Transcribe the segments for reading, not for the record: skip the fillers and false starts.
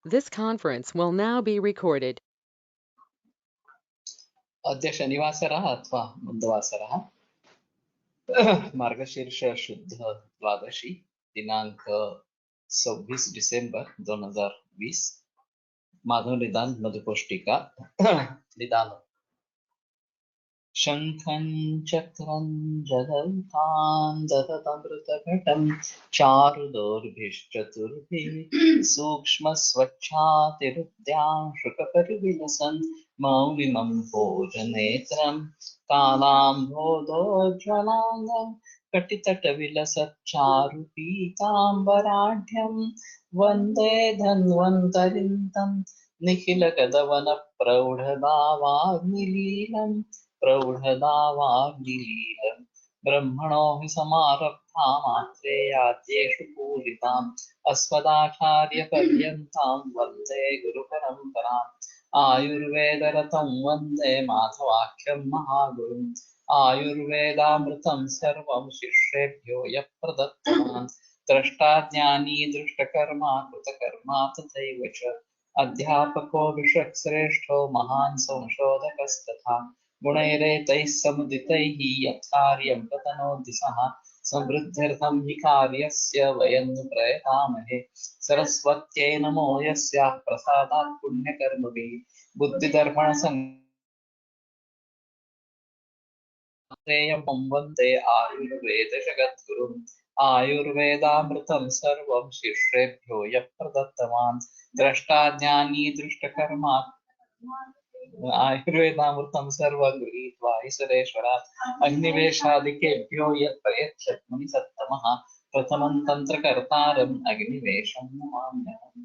This conference will now be recorded. अद्य शनिवासरः अथवा बुधवासरः मार्गशीर्ष शुद्ध द्वादशी दिनांक 26 डिसेंबर 2020 माधव निदान मधुकोष्टिका निदान शंखं चक्रं जलन्तां दततमृतघटं चारुदोर्भिश्चतुर्भिः सूक्ष्मस्वच्छातिरुद्यां शुकपरिविलसन् मौलिमं भोजनेत्रं कालाम्भोदोज्ज्वलाङ्गं कटितटविलसच्चारुपीताम्बराढ्यं वन्दे धन्वन्तरिं तं निखिलगदवनप्रौढदावाग्निलीलम् प्रौढदावाग्निलीलम् ब्रह्मणो हि समारब्धा मात्रेयाद्येषु पूजिताम् अस्मदाचार्यपर्यन्तां वन्दे गुरुपरम्पराम् आयुर्वेदरतं वन्दे माधवाख्यं महागुरुम् आयुर्वेदामृतं सर्वं शिष्येभ्यो यः प्रदत्तवान् द्रष्टा ज्ञानी दृष्टकर्मा कृतकर्मा तथैव च अध्यापको विश्वश्रेष्ठो महान् संशोधकस्तथा गुणैरेतैः समुदितैः यत्कार्यं प्रतनोति सः समृद्ध्यर्थं हि कार्यस्य वयं नु प्रयतामहे सरस्वत्यै नमो यस्याः प्रसादात् पुण्यकर्मभिः बुद्धिदर्पणसंश्रेयं वन्दे आयुर्वेदजगद्गुरुम् आयुर्वेदामृतं सर्वं शिष्येभ्यो यः प्रदत्तवान् द्रष्टा ज्ञानी दृष्टकर्मा आयुर्वेदामृतं सर्वं गृहीत्वा ईश्वरेश्वरात् अग्निवेशादिकेभ्यो यत् प्रयच्छत् मुनिसत्तमः प्रथमं तन्त्रकर्तारम् अग्निवेशं नमाम्यहम्।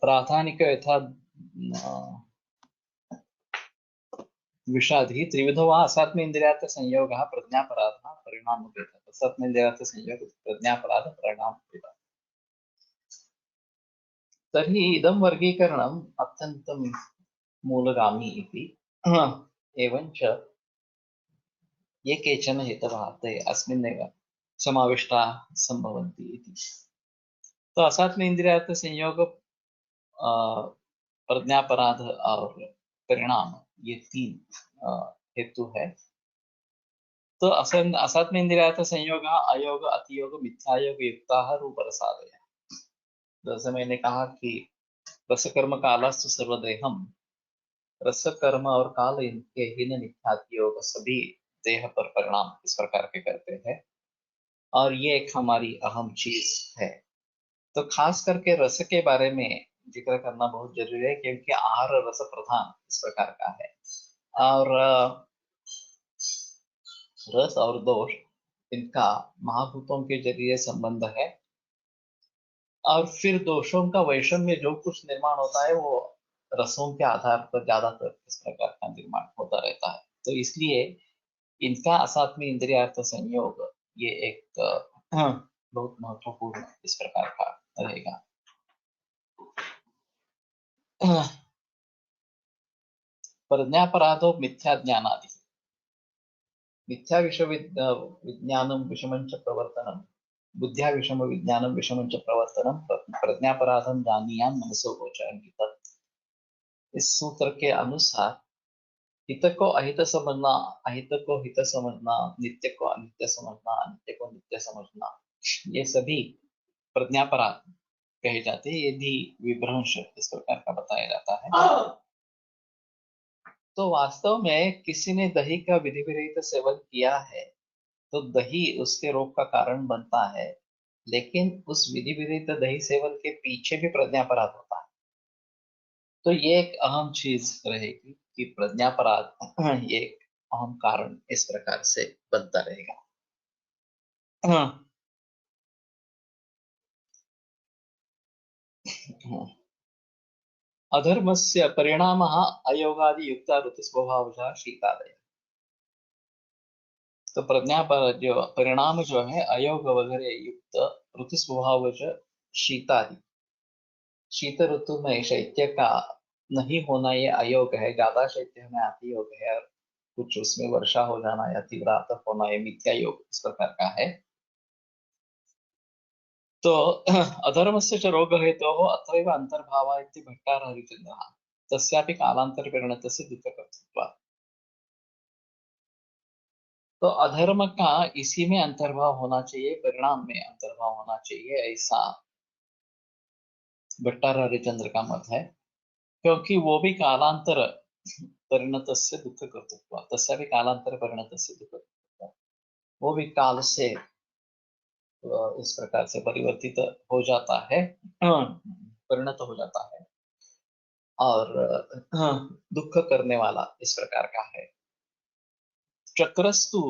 प्राधानिक यथा विषादि त्रिविधो वा असात्मेन्द्रियार्थ संयोगः प्रज्ञापराधः परिणामभेदः असात्मेन्द्रियार्थ संयोग प्रज्ञापराध परिणामभेदः। तर्हि इदं वर्गीकरणम् अत्यन्तं मूलगामी इति एवञ्च ये केचन हेतवः ते अस्मिन्नेव समाविष्टाः सम्भवन्ति इति। तो असात्म इंद्रियार्थ संयोग प्रज्ञापराध और परिणाम ये तीन हेतु है। तो असात्म इंद्रियार्थ संयोग अयोग अतियोग मिथ्यायोग युक्ता रूप रसादय। जैसे मैंने कहा कि रसकर्म कालस्तु सर्वदेहम, रसकर्म और काल इनके हीन मिथ्यायोग सभी देह पर परिणाम इस प्रकार के करते हैं और ये एक हमारी अहम चीज है। तो खास करके रस के बारे में जिक्र करना बहुत जरूरी है क्योंकि आहार रस प्रधान इस प्रकार का है और रस और दोष इनका महाभूतों के जरिए संबंध है और फिर दोषों का वैषम्य जो कुछ निर्माण होता है वो रसों के आधार पर ज्यादातर इस प्रकार का निर्माण होता रहता है। तो इसलिए इनका असात्मी इंद्रियार्थ संयोग ये एक बहुत महत्वपूर्ण इस प्रकार का रहेगा। प्रज्ञापराधो मिथ्या ज्ञानादि मिथ्या विज्ञानम विषमंच प्रवर्तनम बुद्ध्या विषम विज्ञानम विषमंच प्रवर्तनम प्रज्ञापराधम जानीयान मनसो गोचरम। इस सूत्र के अनुसार हित को अहित समझना, अहित को हित समझना, नित्य को अनित्य समझना, अनित्य को नित्य समझना, ये सभी प्रज्ञापराध कहे जाते हैं। ये भी विभ्रंश इस प्रकार का बताया जाता है। तो वास्तव में किसी ने दही का विधि विरहित सेवन किया है तो दही उसके रोग का कारण बनता है, लेकिन उस विधि विरहित दही सेवन के पीछे भी प्रज्ञापराध होता है। तो ये एक अहम चीज रहेगी कि प्रज्ञापराध ये एक अहम कारण इस प्रकार से बनता रहेगा। अधर्मस्य परिणामः अयोगादियुक्ता ऋतुस्वभावशः शीतादय। तो प्रज्ञा पर जो परिणाम जो है अयोग वगैरह युक्त ऋतु स्वभाव शीतादि, शीत ऋतु में शैत्य का नहीं होना ये अयोग है, ज्यादा शैत्य में अति योग है, और कुछ उसमें वर्षा हो जाना या तीव्र होना ये मिथ्या योग इस प्रकार का है। तो अधर्म से च रोग हेतु हो अत्रैव अंतर्भाव इति भट्टार हरिचंद्रः तस्यापि कालांतर परिणतस्य दुःखकर्तृत्वात्। तो अधर्म का इसी में अंतर्भाव होना चाहिए, परिणाम में अंतर्भाव होना चाहिए, ऐसा भट्टार हरिचंद्र का मत है, क्योंकि वो भी कालांतर परिणतस्य दुःख कर्तृत्व, तस्या भी कालांतर परिणतस्य दुःख कर्तृत्व, वो भी काल से इस प्रकार से परिवर्तित हो जाता है, परिणत हो जाता है, और दुख करने वाला इस प्रकार का है। चक्रस्तु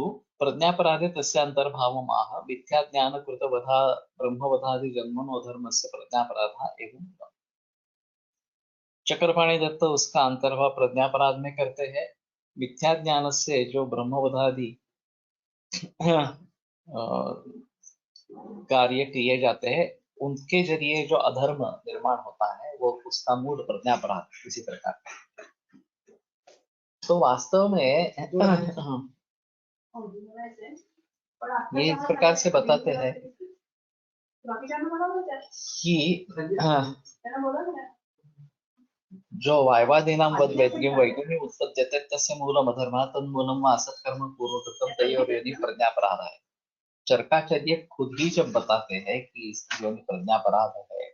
प्रज्ञापराधे तस्य अंतर्भावमाह मिथ्या ज्ञान कृत वधा ब्रह्मवधादि जन्मनो धर्मस्य प्रज्ञापराधः एवं। चक्रपाणी दत्त उसका अंतर्भाव प्रज्ञापराध में करते हैं। मिथ्या ज्ञान से जो ब्रह्मवधादि कार्य किए जाते हैं, उनके जरिए जो अधर्म निर्माण होता है वो उसका मूल प्रज्ञापराध इसी प्रकार का। तो वास्तव में ये इस प्रकार से बताते हैं कि जो वायवादीनां वद वैद्यं वैगुण्यं उत्पद्यते तस्य मूलम् अधर्मः तन्मूलं वा असत्कर्म पूर्वकृतं तयोर्योनि प्रज्ञापराधः है। चरकाचार्य खुद ही जब बताते हैं कि इसकी योनि प्रज्ञापराध है,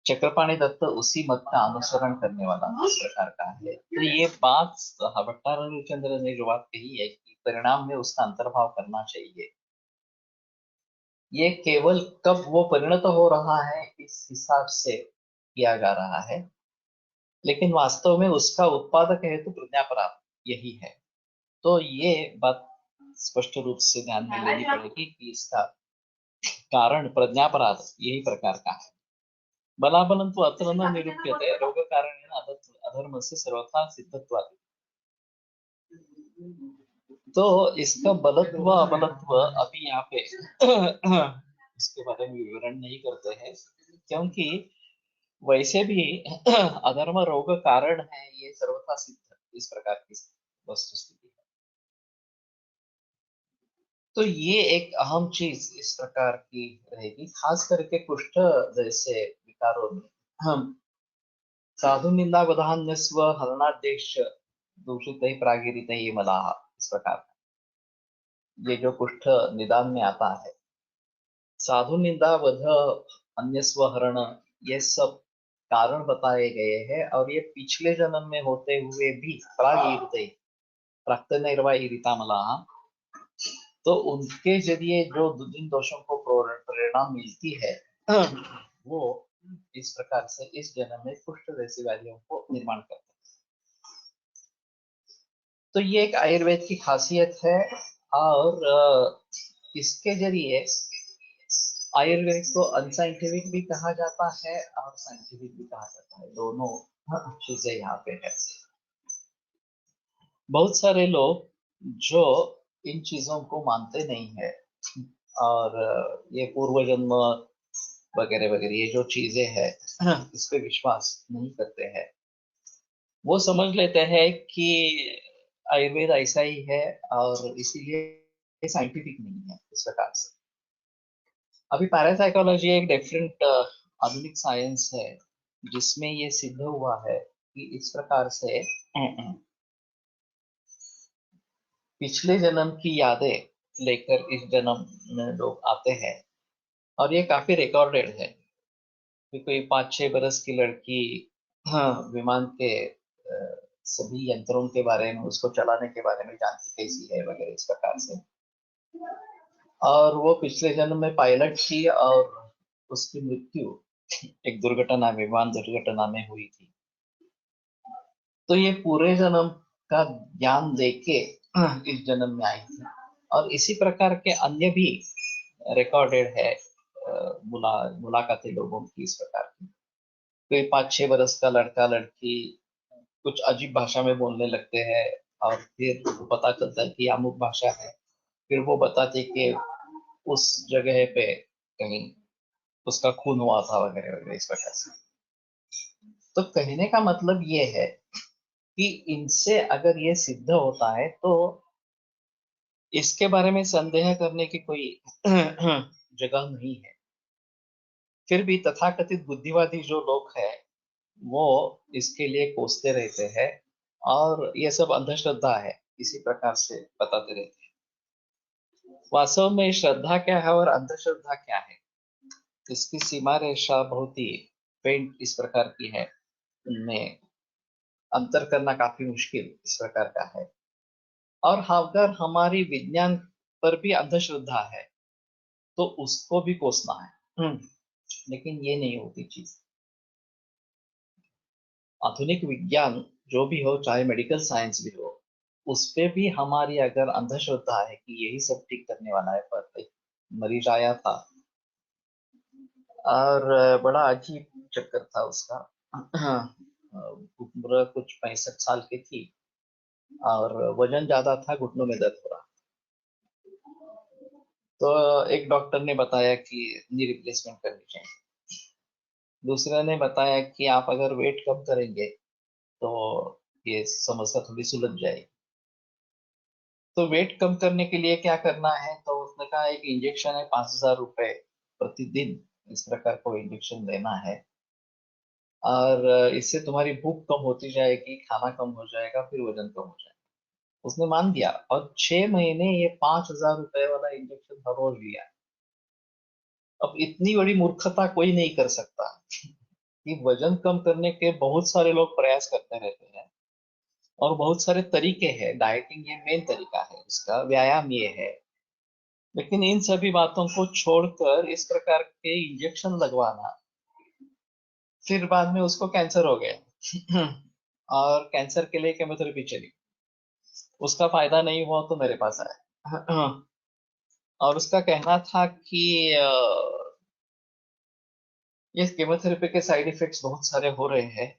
चक्रपाणी दत्त उसी मत का अनुसरण करने वाला इस प्रकार का है। तो ये बात भट्टार हरिचंद्र ने जो बात कही है कि परिणाम में उसका अंतर्भाव करना चाहिए, ये केवल कब वो परिणत हो रहा है इस हिसाब से किया जा रहा है, लेकिन वास्तव में उसका उत्पादक है तो प्रज्ञापराध यही है। तो ये बात स्पष्ट रूप से ध्यान में लेनी पड़ेगी कि इसका कारण प्रज्ञापराध यही प्रकार का है। बलाबलंतु अत्र न निरूप्यते रोग कारणेन अधर्मस्य सर्वथा सिद्धत्वात्। तो इसका बलत्व अबलत्व अभी यहाँ पे इसके बारे में विवरण नहीं करते हैं, क्योंकि वैसे भी अधर्म रोग कारण है ये सर्वथा सिद्ध इस प्रकार की वस्तुस्थिति है। तो ये एक अहम चीज इस प्रकार की रहेगी, खास करके कुष्ठ जैसे विकारों में हम साधु निंदा वधान्य स्व हरणादेश दूषित ही प्रागिरित ही मलाह इस प्रकार ये जो कुष्ठ निदान में आता है, साधु निंदा वध अन्य स्वहरण ये सब कारण बताए गए हैं, और ये पिछले जन्म में होते हुए भी प्राक्त निर्वाहिता, तो उनके जरिए जो जिन दोषों को प्रेरणा मिलती है वो इस प्रकार से इस जन्म में कुष्ठ जैसी व्याधियों को निर्माण करते हैं। तो ये एक आयुर्वेद की खासियत है, और इसके जरिए आयुर्वेद को अनसाइंटिफिक भी कहा जाता है और साइंटिफिक भी कहा जाता है, दोनों चीजें यहाँ पे है। बहुत सारे लोग जो इन चीजों को मानते नहीं है, और ये पूर्व जन्म वगैरह वगैरह ये जो चीजें हैं इस पे विश्वास नहीं करते हैं, वो समझ लेते हैं कि आयुर्वेद ऐसा ही है और इसीलिए साइंटिफिक नहीं है इस प्रकार से। अभी पैरासाइकोलॉजी एक डिफरेंट आधुनिक साइंस है जिसमें ये सिद्ध हुआ है कि इस प्रकार से पिछले जन्म की यादें लेकर इस जन्म में लोग आते हैं, और ये काफी रिकॉर्डेड है कि कोई 5-6 बरस की लड़की विमान के सभी यंत्रों के बारे में, उसको चलाने के बारे में जानती कैसी है वगैरह इस प्रकार से, और वो पिछले जन्म में पायलट थी और उसकी मृत्यु एक दुर्घटना, विमान दुर्घटना में हुई थी। तो ये पूरे जन्म का ज्ञान देके इस जन्म में आई थी, और इसी प्रकार के अन्य भी रिकॉर्डेड है मुलाकातें लोगों की इस प्रकार की। कोई 5-6 बरस का लड़का लड़की कुछ अजीब भाषा में बोलने लगते हैं, और फिर पता चलता है कि अमुक भाषा है। फिर वो बताते कि उस जगह पे कहीं उसका खून हुआ था वगैरह वगैरह इस प्रकार से। तो कहने का मतलब ये है कि इनसे अगर ये सिद्ध होता है तो इसके बारे में संदेह करने की कोई जगह नहीं है। फिर भी तथाकथित बुद्धिवादी जो लोग हैं वो इसके लिए कोसते रहते हैं, और ये सब अंधश्रद्धा है इसी प्रकार से बताते रहते हैं। वास्तव में श्रद्धा क्या है और अंधश्रद्धा क्या है, इसकी सीमा रेखा बहुत ही फेंट इस प्रकार की है। उनमें अंतर करना काफी मुश्किल इस प्रकार का है। और अगर हमारी विज्ञान पर भी अंधश्रद्धा है तो उसको भी कोसना है। लेकिन ये नहीं होती चीज। आधुनिक विज्ञान जो भी हो, चाहे मेडिकल साइंस भी हो, उस पे भी हमारी अगर अंधश्रद्धा है कि यही सब ठीक करने वाला है। पर एक मरीज आया था और बड़ा अजीब चक्कर था उसका। उम्र कुछ 65 साल की थी और वजन ज्यादा था, घुटनों में दर्द हो रहा। तो एक डॉक्टर ने बताया कि नी रिप्लेसमेंट करनी चाहिए। दूसरे ने बताया कि आप अगर वेट कम करेंगे तो ये समस्या थोड़ी सुलझ जाएगी। तो वेट कम करने के लिए क्या करना है, तो उसने कहा एक इंजेक्शन है, 5,000 रुपए प्रतिदिन इस प्रकार को इंजेक्शन लेना है, और इससे तुम्हारी भूख कम होती जाएगी, खाना कम हो जाएगा, फिर वजन कम हो जाएगा। उसने मान दिया और 6 महीने ये 5,000 रुपए वाला इंजेक्शन हर रोज लिया। अब इतनी बड़ी मूर्खता कोई नहीं कर सकता कि वजन कम करने के बहुत सारे लोग प्रयास करते रहते हैं, और बहुत सारे तरीके हैं। डाइटिंग ये मेन तरीका है, इसका व्यायाम ये है। लेकिन इन सभी बातों को छोड़कर इस प्रकार के इंजेक्शन लगवाना, फिर बाद में उसको कैंसर हो गया और कैंसर के लिए केमोथेरेपी चली, उसका फायदा नहीं हुआ तो मेरे पास आया। और उसका कहना था कि ये केमोथेरेपी के साइड इफेक्ट्स बहुत सारे हो रहे हैं,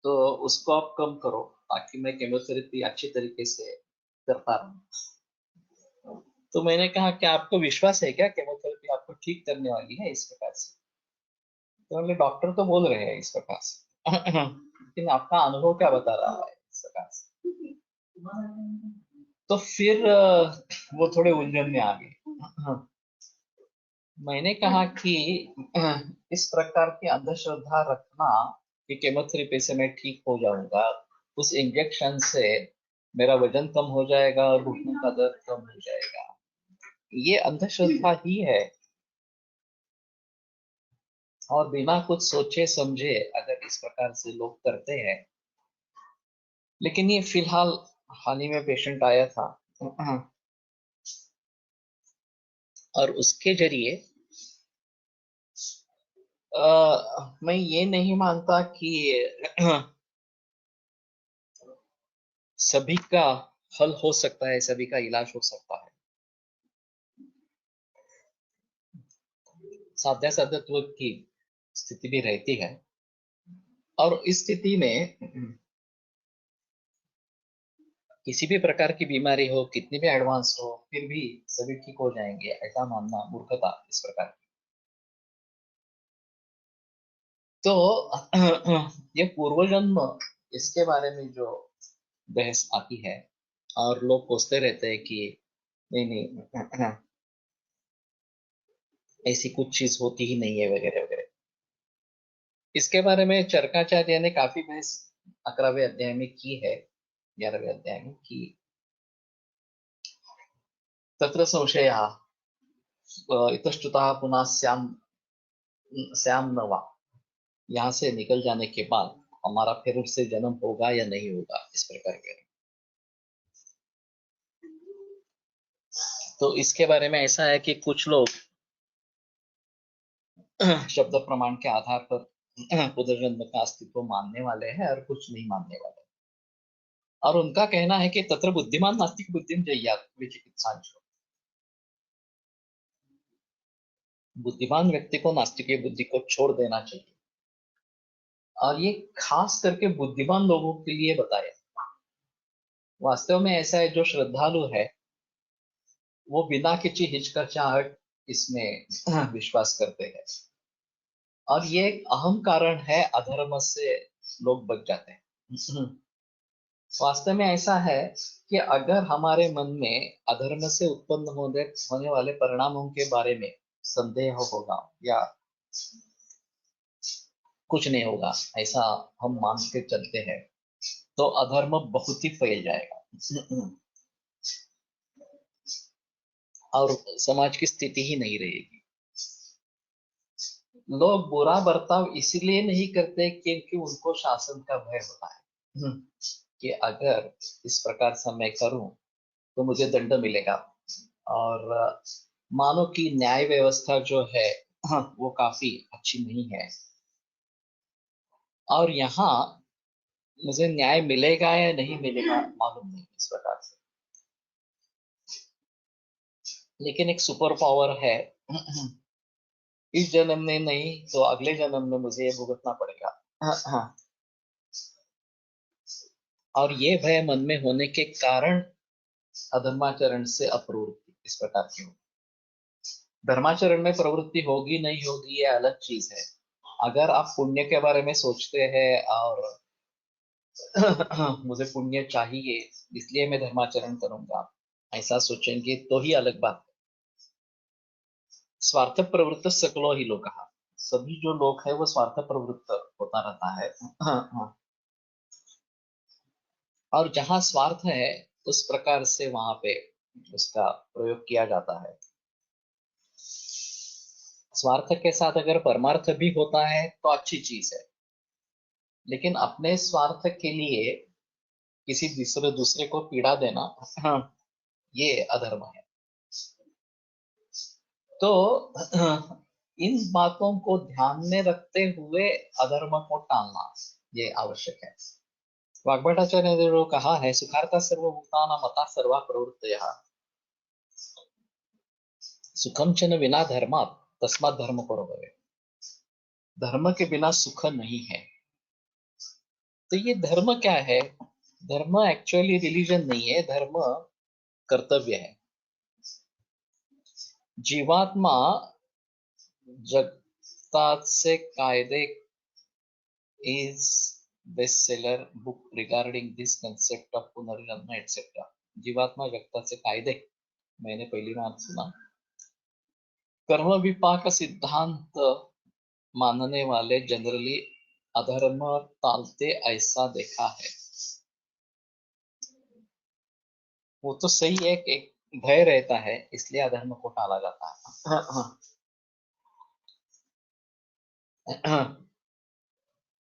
तो उसको आप कम करो ताकि मैं केमोथेरेपी अच्छी तरीके से करता रहूं। तो मैंने कहा कि आपको विश्वास है क्या केमोथेरेपी आपको ठीक करने वाली है इस प्रकार से? तो बोले डॉक्टर तो बोल रहे हैं इस प्रकार से लेकिन आपका अनुभव क्या बता रहा है इस प्रकार से? तो फिर वो थोड़े उलझन में आ गए। मैंने कहा कि इस प्रकार की अंधश्रद्धा रखना कि केमोथेरेपी से मैं ठीक हो जाऊंगा, उस इंजेक्शन से मेरा वजन कम हो जाएगा और घुटनों का दर्द कम हो जाएगा, ये अंधश्रद्धा ही है। और बिना कुछ सोचे समझे अगर इस प्रकार से लोग करते हैं। लेकिन ये फिलहाल हाल ही में पेशेंट आया था और उसके जरिए मैं ये नहीं मानता कि सभी का हल हो सकता है, सभी का इलाज हो सकता है। साध्यासाध्यत्व की स्थिति भी रहती है, और इस स्थिति में किसी भी प्रकार की बीमारी हो, कितनी भी एडवांस हो, फिर भी सभी ठीक हो जाएंगे ऐसा मानना मूर्खता इस प्रकार की। तो ये पूर्वजन्म, इसके बारे में जो बहस आती है और लोग कोसते रहते हैं कि नहीं नहीं ऐसी कुछ चीज होती ही नहीं है वगैरह वगैरह, इसके बारे में चरकाचार्य ने काफी बहस 11वें अध्याय में की है, 11वें अध्याय में की। तत्र संशयः इतस्ततः पुनः श्याम नवा, यहाँ से निकल जाने के बाद हमारा फिर से जन्म होगा या नहीं होगा इस प्रकार के। तो इसके बारे में ऐसा है कि कुछ लोग शब्द प्रमाण के आधार पर पुनर्जन्म का अस्तित्व मानने वाले हैं और कुछ नहीं मानने वाले। और उनका कहना है कि तत्र बुद्धिमान नास्तिक बुद्धिम जय्यात् विचिकित्सांचो, बुद्धिमान व्यक्ति को नास्तिक बुद्धि को छोड़ देना चाहिए। और ये खास करके बुद्धिमान लोगों के लिए बताया। वास्तव में ऐसा है, जो श्रद्धालु है वो बिना किसी हिचकिचाहट इसमें विश्वास करते हैं। और ये एक अहम कारण है अधर्म से लोग बच जाते हैं। वास्तव में ऐसा है कि अगर हमारे मन में अधर्म से उत्पन्न होने वाले परिणामों के बारे में संदेह होगा या कुछ नहीं होगा ऐसा हम मान के चलते हैं, तो अधर्म बहुत ही फैल जाएगा और समाज की स्थिति ही नहीं रहेगी। लोग बुरा बर्ताव इसलिए नहीं करते क्योंकि उनको शासन का भय होता है कि अगर इस प्रकार से मैं करूं तो मुझे दंड मिलेगा। और मानो कि न्याय व्यवस्था जो है वो काफी अच्छी नहीं है, और यहाँ मुझे न्याय मिलेगा या नहीं मिलेगा मालूम नहीं इस प्रकार से। लेकिन एक सुपर पावर है, इस जन्म में नहीं तो अगले जन्म में मुझे ये भुगतना पड़ेगा। और ये भय मन में होने के कारण अधर्माचरण से अप्रवृत्ति इस प्रकार की होगी। धर्माचरण में प्रवृत्ति होगी नहीं होगी ये अलग चीज है। अगर आप पुण्य के बारे में सोचते हैं और मुझे पुण्य चाहिए इसलिए मैं धर्माचरण करूंगा ऐसा सोचेंगे तो ही अलग बात है। स्वार्थ प्रवृत्त सकलो ही लोग, सभी जो लोग है वो स्वार्थ प्रवृत्त होता रहता है। और जहां स्वार्थ है उस प्रकार से वहां पे उसका प्रयोग किया जाता है। स्वार्थ के साथ अगर परमार्थ भी होता है तो अच्छी चीज है, लेकिन अपने स्वार्थ के लिए किसी दूसरे को पीड़ा देना, ये अधर्म है। तो इन बातों को ध्यान में रखते हुए अधर्म को टालना ये आवश्यक है। वाग्भटाचार्य ने जो कहा है, सुखार्ता सर्वभूतानां मता सर्वा प्रवृत्तयः सुखम च न विना धर्मात् तस्मात् धर्म करो भवेत्। धर्म के बिना सुख नहीं है। तो ये धर्म क्या है? धर्म एक्चुअली रिलीजन नहीं है, धर्म कर्तव्य है। जीवात्मा जगताचे कायदे is bestseller book regarding this concept of पुनर्जन्म etc. जीवात्मा जगताचे कायदे मैंने पहली बार सुना। कर्म विपाक सिद्धांत मानने वाले जनरली अधर्म टालते ऐसा देखा है। वो तो सही है, एक भय रहता है इसलिए अधर्म को टाला जाता है।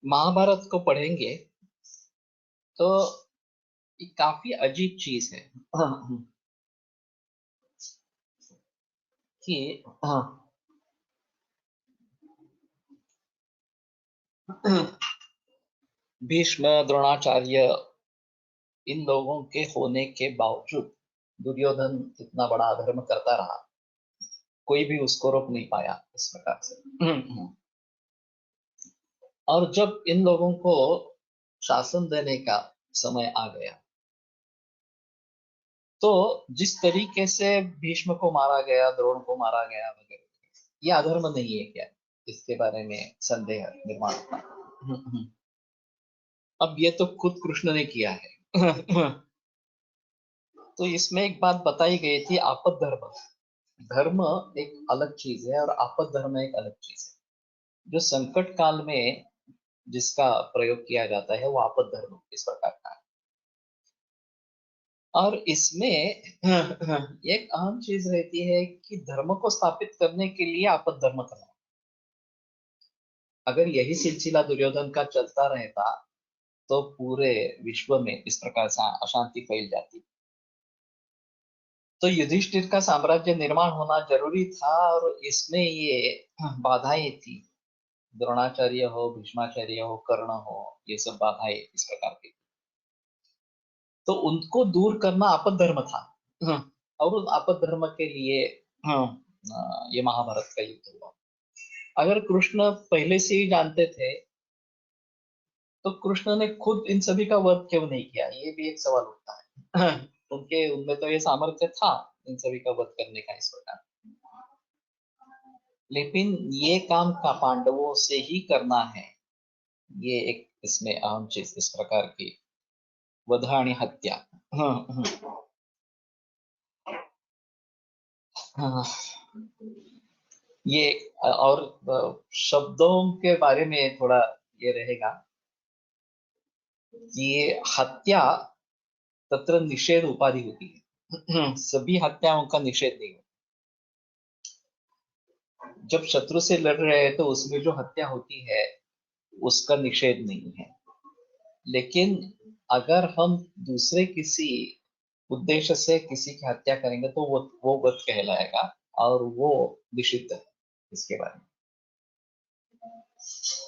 महाभारत को पढ़ेंगे तो ये काफी अजीब चीज है कि भीष्म द्रोणाचार्य इन लोगों के होने के बावजूद दुर्योधन इतना बड़ा अधर्म करता रहा, कोई भी उसको रोक नहीं पाया इस प्रकार से। और जब इन लोगों को शासन देने का समय आ गया तो जिस तरीके से भीष्म को मारा गया, द्रोण को मारा गया वगैरह, ये अधर्म नहीं है क्या? इसके बारे में संदेह निर्माण था। अब ये तो खुद कृष्ण ने किया है। तो इसमें एक बात बताई गई थी, आपद धर्म। धर्म एक अलग चीज है और आपद धर्म एक अलग चीज है। जो संकट काल में जिसका प्रयोग किया जाता है वो आपद धर्म इस प्रकार का है। और इसमें एक अहम चीज रहती है कि धर्म को स्थापित करने के लिए आपद धर्म करना। अगर यही सिलसिला दुर्योधन का चलता रहता तो पूरे विश्व में इस प्रकार से अशांति फैल जाती। तो युधिष्ठिर का साम्राज्य निर्माण होना जरूरी था और इसमें ये बाधाएं थी। द्रोणाचार्य हो, भीष्माचार्य हो, कर्ण हो, ये सब बाधाएं इस प्रकार की। तो उनको दूर करना आपद धर्म था। और उस आपद धर्म के लिए ये महाभारत का युद्ध हुआ। अगर कृष्ण पहले से ही जानते थे तो कृष्ण ने खुद इन सभी का वध क्यों नहीं किया, ये भी एक सवाल उठता है। उनके उनमें तो ये सामर्थ्य था इन सभी का वध करने का इस प्रकार, लेकिन ये काम का पांडवों से ही करना है, ये एक इसमें अहम चीज इस प्रकार की वध आणि हत्या। हाँ, ये और शब्दों के बारे में थोड़ा ये रहेगा कि ये हत्या तत्र निषेध उपाधि होती है। सभी हत्याओं का निषेध नहीं होता। जब शत्रु से लड़ रहे हैं तो उसमें जो हत्या होती है उसका निषेध नहीं है, लेकिन अगर हम दूसरे किसी उद्देश्य से किसी की हत्या करेंगे तो वो वध कहलाएगा और वो निषिद्ध है इसके बारे में।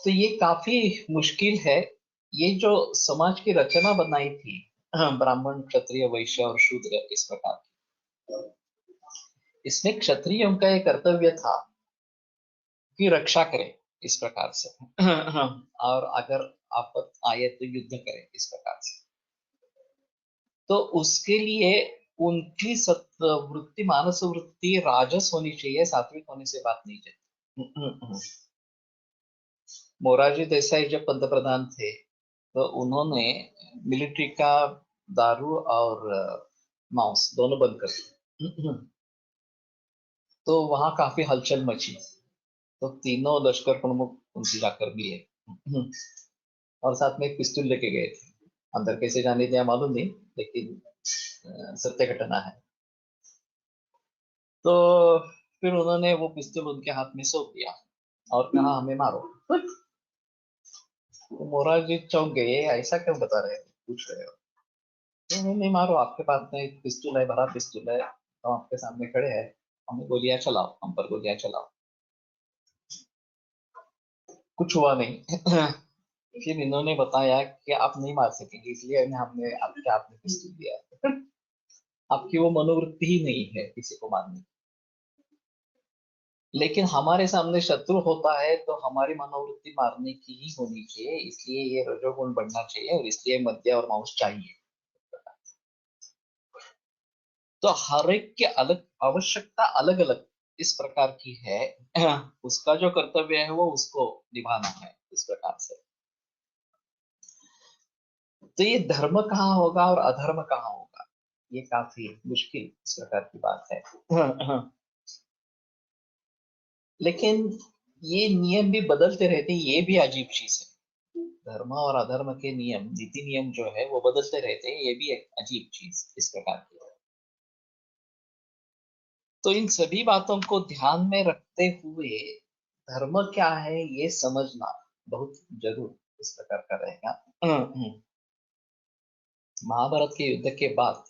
तो ये काफी मुश्किल है। ये जो समाज की रचना बनाई थी, ब्राह्मण क्षत्रिय वैश्य और शूद्र इस प्रकार की, इसमें क्षत्रियों का एक कर्तव्य था कि रक्षा करे इस प्रकार से। और अगर आपत आए तो युद्ध करे इस प्रकार से। तो उसके लिए उनकी वृत्ति मानस वृत्ति राजस होनी चाहिए, सात्विक होने से बात नहीं चलती। मोरारजी देसाई जब पंतप्रधान थे तो उन्होंने मिलिट्री का दारू और मांस दोनों बंद कर दिए। तो वहां काफी हलचल मची, तो तीनों लश्कर प्रमुख उनसे जाकर मिले और साथ में एक पिस्तौल लेके गए थे। अंदर कैसे जाने दिया मालूम नहीं, लेकिन सत्य घटना है। तो फिर उन्होंने वो पिस्तौल उनके हाथ में सौंप दिया और कहा हमें मारो। तो मोरारजी चौंक गए, ऐसा क्यों बता रहे हो, पूछ रहे हो? नहीं नहीं मारो, आपके पास में एक पिस्तौल है, बड़ा पिस्तौल है, तो आपके सामने खड़े हैं, हमें गोलियां चलाओ, हम पर गोलियां चलाओ। कुछ हुआ नहीं। फिर इन्होंने बताया कि आप नहीं मार सकेंगे, इसलिए हमने आपके हाथ में पिस्तौल दिया। आपकी वो मनोवृत्ति ही नहीं है किसी को मारने की। लेकिन हमारे सामने शत्रु होता है तो हमारी मनोवृत्ति मारने की ही होनी चाहिए, इसलिए ये रजोगुण बढ़ना चाहिए और इसलिए मद्य और मांस चाहिए। तो हर एक की अलग आवश्यकता अलग अलग इस प्रकार की है। उसका जो कर्तव्य है वो उसको निभाना है इस प्रकार से। तो ये धर्म कहाँ होगा और अधर्म कहाँ होगा, ये काफी मुश्किल इस प्रकार की बात है। लेकिन ये नियम भी बदलते रहते, ये भी अजीब चीज है। धर्म और अधर्म के नियम, नीति नियम जो है वो बदलते रहते हैं, ये भी एक अजीब चीज इस प्रकार की है। तो इन सभी बातों को ध्यान में रखते हुए धर्म क्या है ये समझना बहुत जरूर इस प्रकार का रहेगा। महाभारत के युद्ध के बाद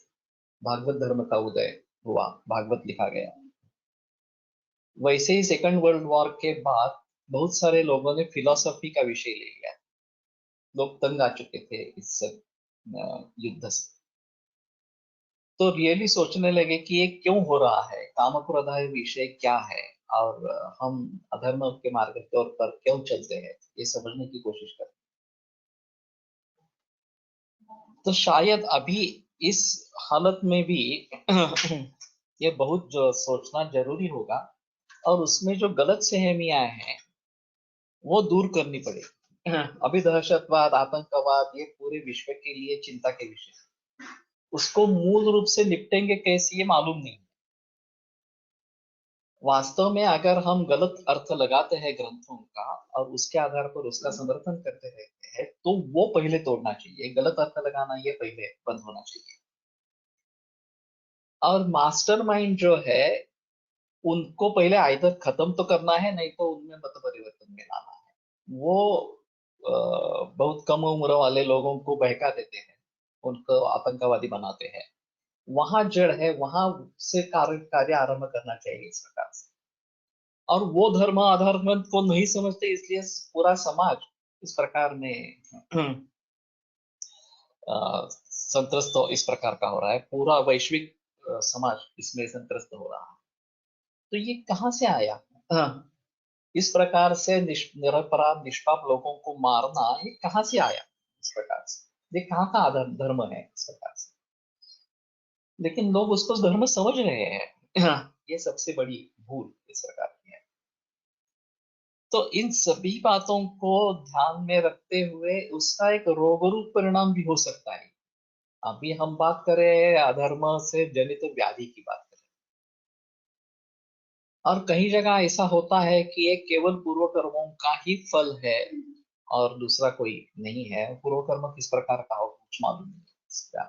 भागवत धर्म का उदय हुआ, भागवत लिखा गया। वैसे ही सेकंड वर्ल्ड वॉर के बाद बहुत सारे लोगों ने फिलोसफी का विषय ले लिया। लोग तंग आ चुके थे इस युद्ध से, तो रियली सोचने लगे कि ये क्यों हो रहा है, काम क्रोधाय विषय क्या है, और हम अधर्म के मार्ग के तौर पर क्यों चलते हैं, ये समझने की कोशिश करते। तो शायद अभी इस हालत में भी ये बहुत जो सोचना जरूरी होगा, और उसमें जो गलत सहमियां हैं वो दूर करनी पड़ेगी। अभी दहशतवाद आतंकवाद ये पूरे विश्व के लिए चिंता के विषय, उसको मूल रूप से निपटेंगे कैसे ये मालूम नहीं। वास्तव में अगर हम गलत अर्थ लगाते हैं ग्रंथों का और उसके आधार पर उसका समर्थन करते रहते हैं तो वो पहले तोड़ना चाहिए, गलत अर्थ लगाना ये पहले बंद होना चाहिए। और मास्टरमाइंड जो है उनको पहले आइदर खत्म तो करना है, नहीं तो उनमें मत परिवर्तन में लाना है। वो बहुत कम उम्र वाले लोगों को बहका देते हैं, उनको आतंकवादी बनाते हैं। वहां जड़ है, वहां से कार्य कार्य आरंभ करना चाहिए इस प्रकार से। और वो धर्म अधर्म को नहीं समझते, इसलिए पूरा समाज इस प्रकार में संत्रस्त इस प्रकार का हो रहा है, पूरा वैश्विक समाज इसमें संत्रस्त हो रहा है। तो ये कहाँ से आया? इस प्रकार से निरपराध निष्पाप लोगों को मारना ये कहाँ से आया? इस प्रकार से। ये कहाँ का आधार धर्म है इस प्रकार से, लेकिन लोग उसको धर्म समझ रहे हैं। ये सबसे बड़ी भूल इस प्रकार की है। तो इन सभी बातों को ध्यान में रखते हुए उसका एक रोगरूप परिणाम भी हो सकता है। अभी हम बात करें अधर्म से जनित व्याधि की बात करें, और कई जगह ऐसा होता है कि एक केवल पूर्व कर्मों का ही फल है और दूसरा कोई नहीं है। पूर्व कर्म किस प्रकार का हो कुछ मालूम नहीं इसका।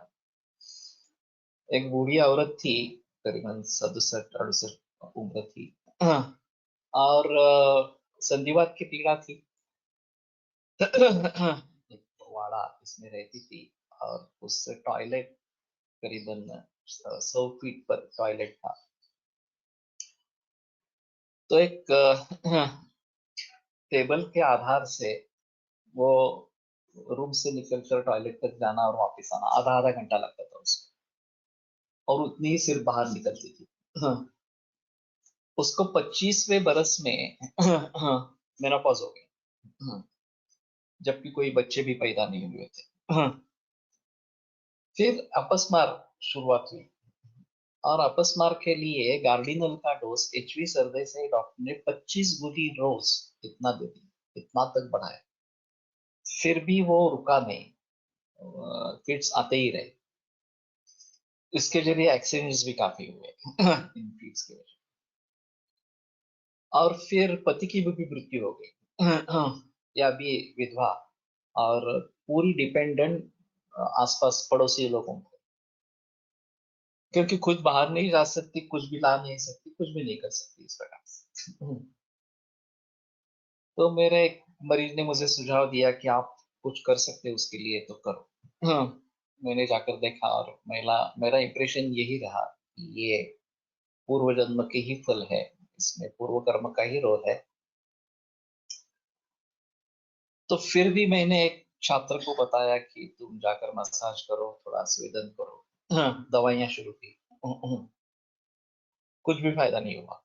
एक बूढ़ी औरत थी, करीबन 67-68 उम्र थी, और संधिवात की पीड़ा थी। एक वाड़ा इसमें रहती थी, और उससे टॉयलेट करीबन 100 फीट पर टॉयलेट था। तो एक टेबल के आधार से वो रूम से निकलकर टॉयलेट तक जाना और वापस आना आधा आधा घंटा लगता था उसको, और उतनी ही सिर्फ बाहर निकलती थी। उसको 25वें बरस में मेनोपॉज हो गई, जबकि कोई बच्चे भी पैदा नहीं हुए थे। फिर अपस्मार शुरुआत हुई, और अपस्मार के लिए गार्डिनल का डोज एचवी सर्दे से डॉक्टर ने 25 गोली रोज इतना दे दी, इतना तक बढ़ाया। फिर भी वो रुका नहीं, फिट्स आते ही रहे। इसके जरिए एक्सीडेंट्स भी काफी हुए इन फिट्स के वजह। और फिर पति की भी मृत्यु हो गई, या भी विधवा, और पूरी डिपेंडेंट आसपास पड़ोसी लोगों को, क्योंकि खुद बाहर नहीं जा सकती, कुछ भी ला नहीं सकती, कुछ भी नहीं कर सकती इस प्रकार से। तो मेरे एक मरीज ने मुझे सुझाव दिया कि आप कुछ कर सकते हो उसके लिए तो करो। मैंने जाकर देखा, और मेरा इंप्रेशन यही रहा कि ये पूर्व जन्म के ही फल है, इसमें पूर्व कर्म का ही रोल है। तो फिर भी मैंने एक छात्र को बताया कि तुम जाकर मसाज करो, थोड़ा स्वेदन करो, दवाइयां शुरू की, कुछ भी फायदा नहीं हुआ।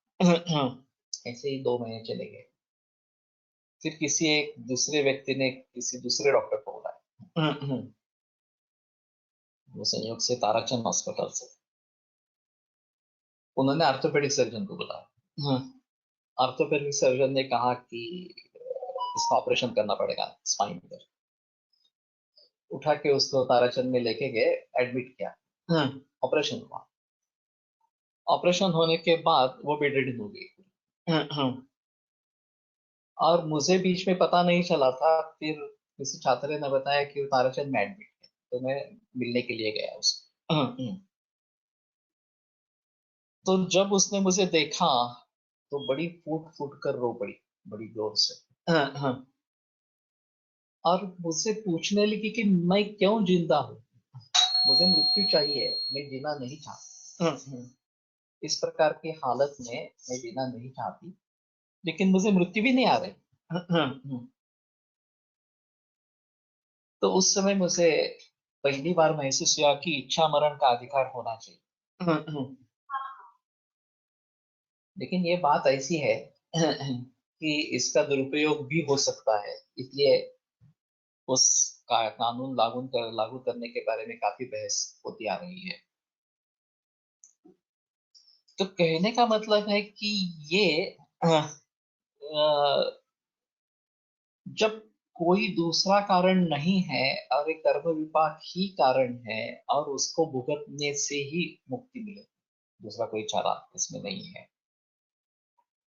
ऐसे ही 2 महीने चले गए। फिर किसी एक दूसरे व्यक्ति ने किसी दूसरे डॉक्टर को बुलाया, वो संयोग से ताराचंद हॉस्पिटल से। उन्होंने ऑर्थोपेडिक सर्जन को बुलाया। ऑर्थोपेडिक सर्जन ने कहा कि इसका ऑपरेशन करना पड़ेगा स्पाइन पर। उठा के उसको ताराचंद में लेके गए, एडमिट किया, ऑपरेशन हुआ। ऑपरेशन होने के बाद वो बेड रिडन हो गई। और मुझे बीच में पता नहीं चला था, फिर किसी छात्र ने बताया कि वो ताराचंद में एडमिट है, तो मैं मिलने के लिए गया उसको। तो जब उसने मुझे देखा तो बड़ी फूट फूट कर रो पड़ी, बड़ी जोर से। और मुझसे पूछने लगी कि मैं क्यों जिंदा हूँ, मुझे मृत्यु चाहिए, मैं जीना नहीं चाहती। इस प्रकार की हालत में मैं जीना नहीं चाहती, लेकिन मुझे मृत्यु भी नहीं आ रही। तो उस समय मुझे पहली बार महसूस हुआ कि इच्छा मरण का अधिकार होना चाहिए। लेकिन ये बात ऐसी है कि इसका दुरुपयोग भी हो सकता है, इसलिए उस का कानून लागू करने के बारे में काफी बहस होती आ रही है। तो कहने का मतलब है कि ये जब कोई दूसरा कारण नहीं है और एक कर्म विपाक ही कारण है, और उसको भुगतने से ही मुक्ति मिले, दूसरा कोई चारा इसमें नहीं है।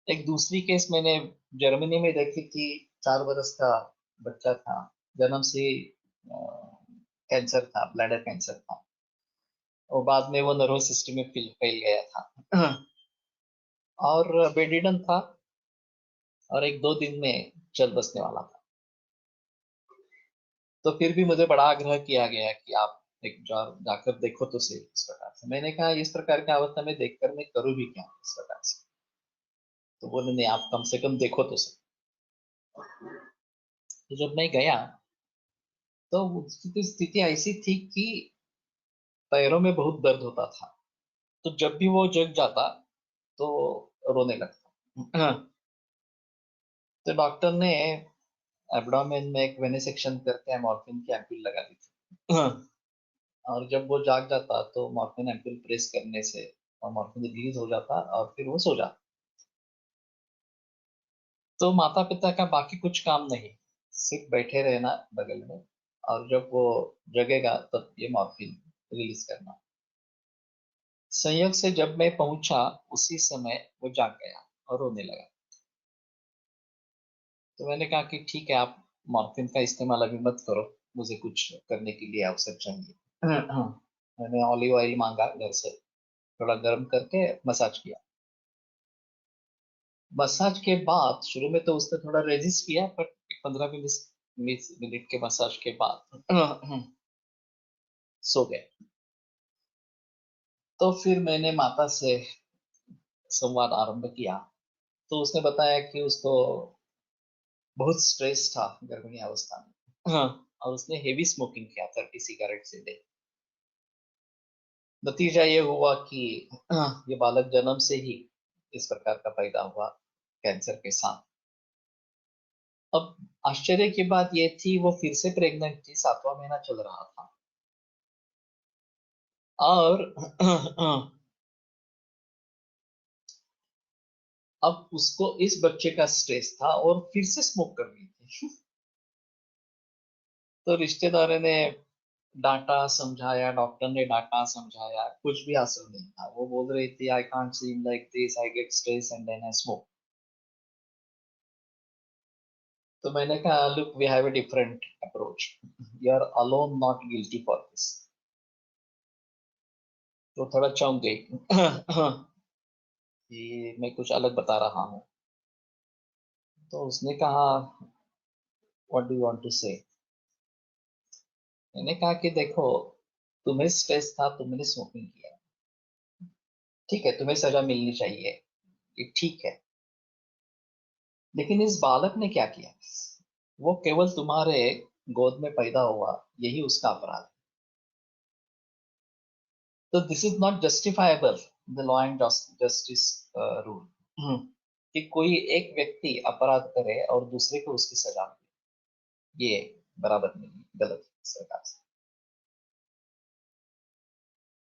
एक दूसरी केस मैंने जर्मनी में देखी थी। 4 बरस का बच्चा था, जन्म से कैंसर था, ब्लैडर कैंसर था, और बाद में वो नर्वस सिस्टम में फैल गया था। और बेडिडन था, और 1-2 दिन में चल बसने वाला था। तो फिर भी मुझे बड़ा आग्रह किया गया कि आप एक जाकर देखो तो सही इस प्रकार से। मैंने कहा इस प्रकार की अवस्था में देखकर मैं करूँ भी क्या इस प्रकार से। तो बोले नहीं, आप कम से कम देखो तो सही। तो जब मैं गया तो उसकी स्थिति ऐसी थी कि पैरों में बहुत दर्द होता था, तो जब भी वो जग जाता तो रोने लगता। तो डॉक्टर ने एब्डोमेन में एक वेनेसेक्शन करके मॉर्फिन की एम्पूल लगा दी थी। और जब वो जाग जाता तो मॉर्फिन एम्पूल प्रेस करने से और मॉर्फिन रिलीज हो जाता और फिर वो सो जाता। तो माता पिता का बाकी कुछ काम नहीं, सिर्फ बैठे रहना बगल में, और जब वो जगेगा तब ये मॉर्फिन रिलीज करना। संयोग से जब मैं पहुंचा उसी समय वो जाग गया और रोने लगा। तो मैंने कहा कि ठीक है, आप मॉर्फिन का इस्तेमाल अभी मत करो, मुझे कुछ करने के लिए अवसर चाहिए। मैंने ऑलिव ऑयल मांगा घर से, थोड़ा गर्म करके मसाज किया। मसाज के बाद शुरू में तो उसने थोड़ा रेजिस्ट किया, पर 15 मिनट के मसाज के बाद सो गए। तो फिर मैंने माता से संवाद आरंभ किया। तो उसने बताया कि उसको बहुत स्ट्रेस था गर्भिणी अवस्था में। और उसने हेवी स्मोकिंग किया, 30 सिगरेट से दे। नतीजा ये हुआ कि ये बालक जन्म से ही इस प्रकार का पैदा हुआ, कैंसर के साथ। अब आश्चर्य की बात ये थी, वो फिर से प्रेग्नेंट थी, 7वां महीना चल रहा था। और अब उसको इस बच्चे का स्ट्रेस था और फिर से स्मोक कर रही थी। तो रिश्तेदारों ने डांटा समझाया, डॉक्टर ने डांटा समझाया, कुछ भी असर नहीं था। वो बोल रही थी, I can't seem like this, I get stress and then I smoke. तो मैंने कहा, look, we have a different approach, you are alone not guilty for this. तो थोड़ा चौंक गई कि मैं कुछ अलग बता रहा हूँ। तो उसने कहा, what do you want to say? मैंने कहा कि देखो, तुम्हें स्ट्रेस था, तुमने स्मोकिंग किया, ठीक है, तुम्हें सजा मिलनी चाहिए, ये ठीक है। लेकिन इस बालक ने क्या किया? वो केवल तुम्हारे गोद में पैदा हुआ, यही उसका अपराध है। तो this is not justifiable, the law and justice rule, कि कोई एक व्यक्ति अपराध करे और दूसरे को उसकी सजा मिले, ये बराबर नहीं, गलत है सरकार से।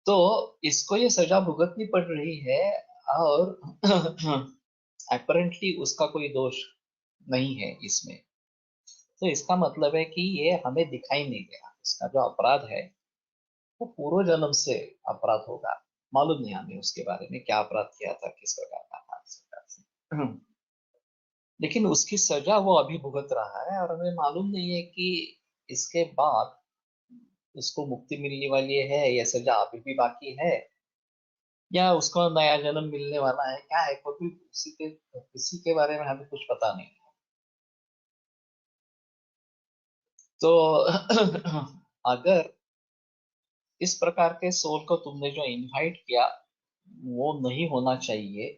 तो इसको ये सजा भुगतनी पड़ रही है, और अपरेंटली उसका कोई दोष नहीं है इसमें। तो इसका मतलब है कि ये हमें दिखाई नहीं दे रहा, इसका जो अपराध है वो पूर्व जन्म से अपराध होगा। मालूम नहीं हमें उसके बारे में, क्या अपराध किया था, किस प्रकार का था, इस प्रकार से। लेकिन उसकी सजा वो अभी भुगत रहा है, और हमें मालूम नहीं है कि इसके बाद उसको मुक्ति मिलने वाली है या सजा अभी भी बाकी है, या उसको नया जन्म मिलने वाला है, क्या है, कोई किसी के बारे में हमें कुछ पता नहीं। तो अगर इस प्रकार के सोल को तुमने जो इनवाइट किया वो नहीं होना चाहिए,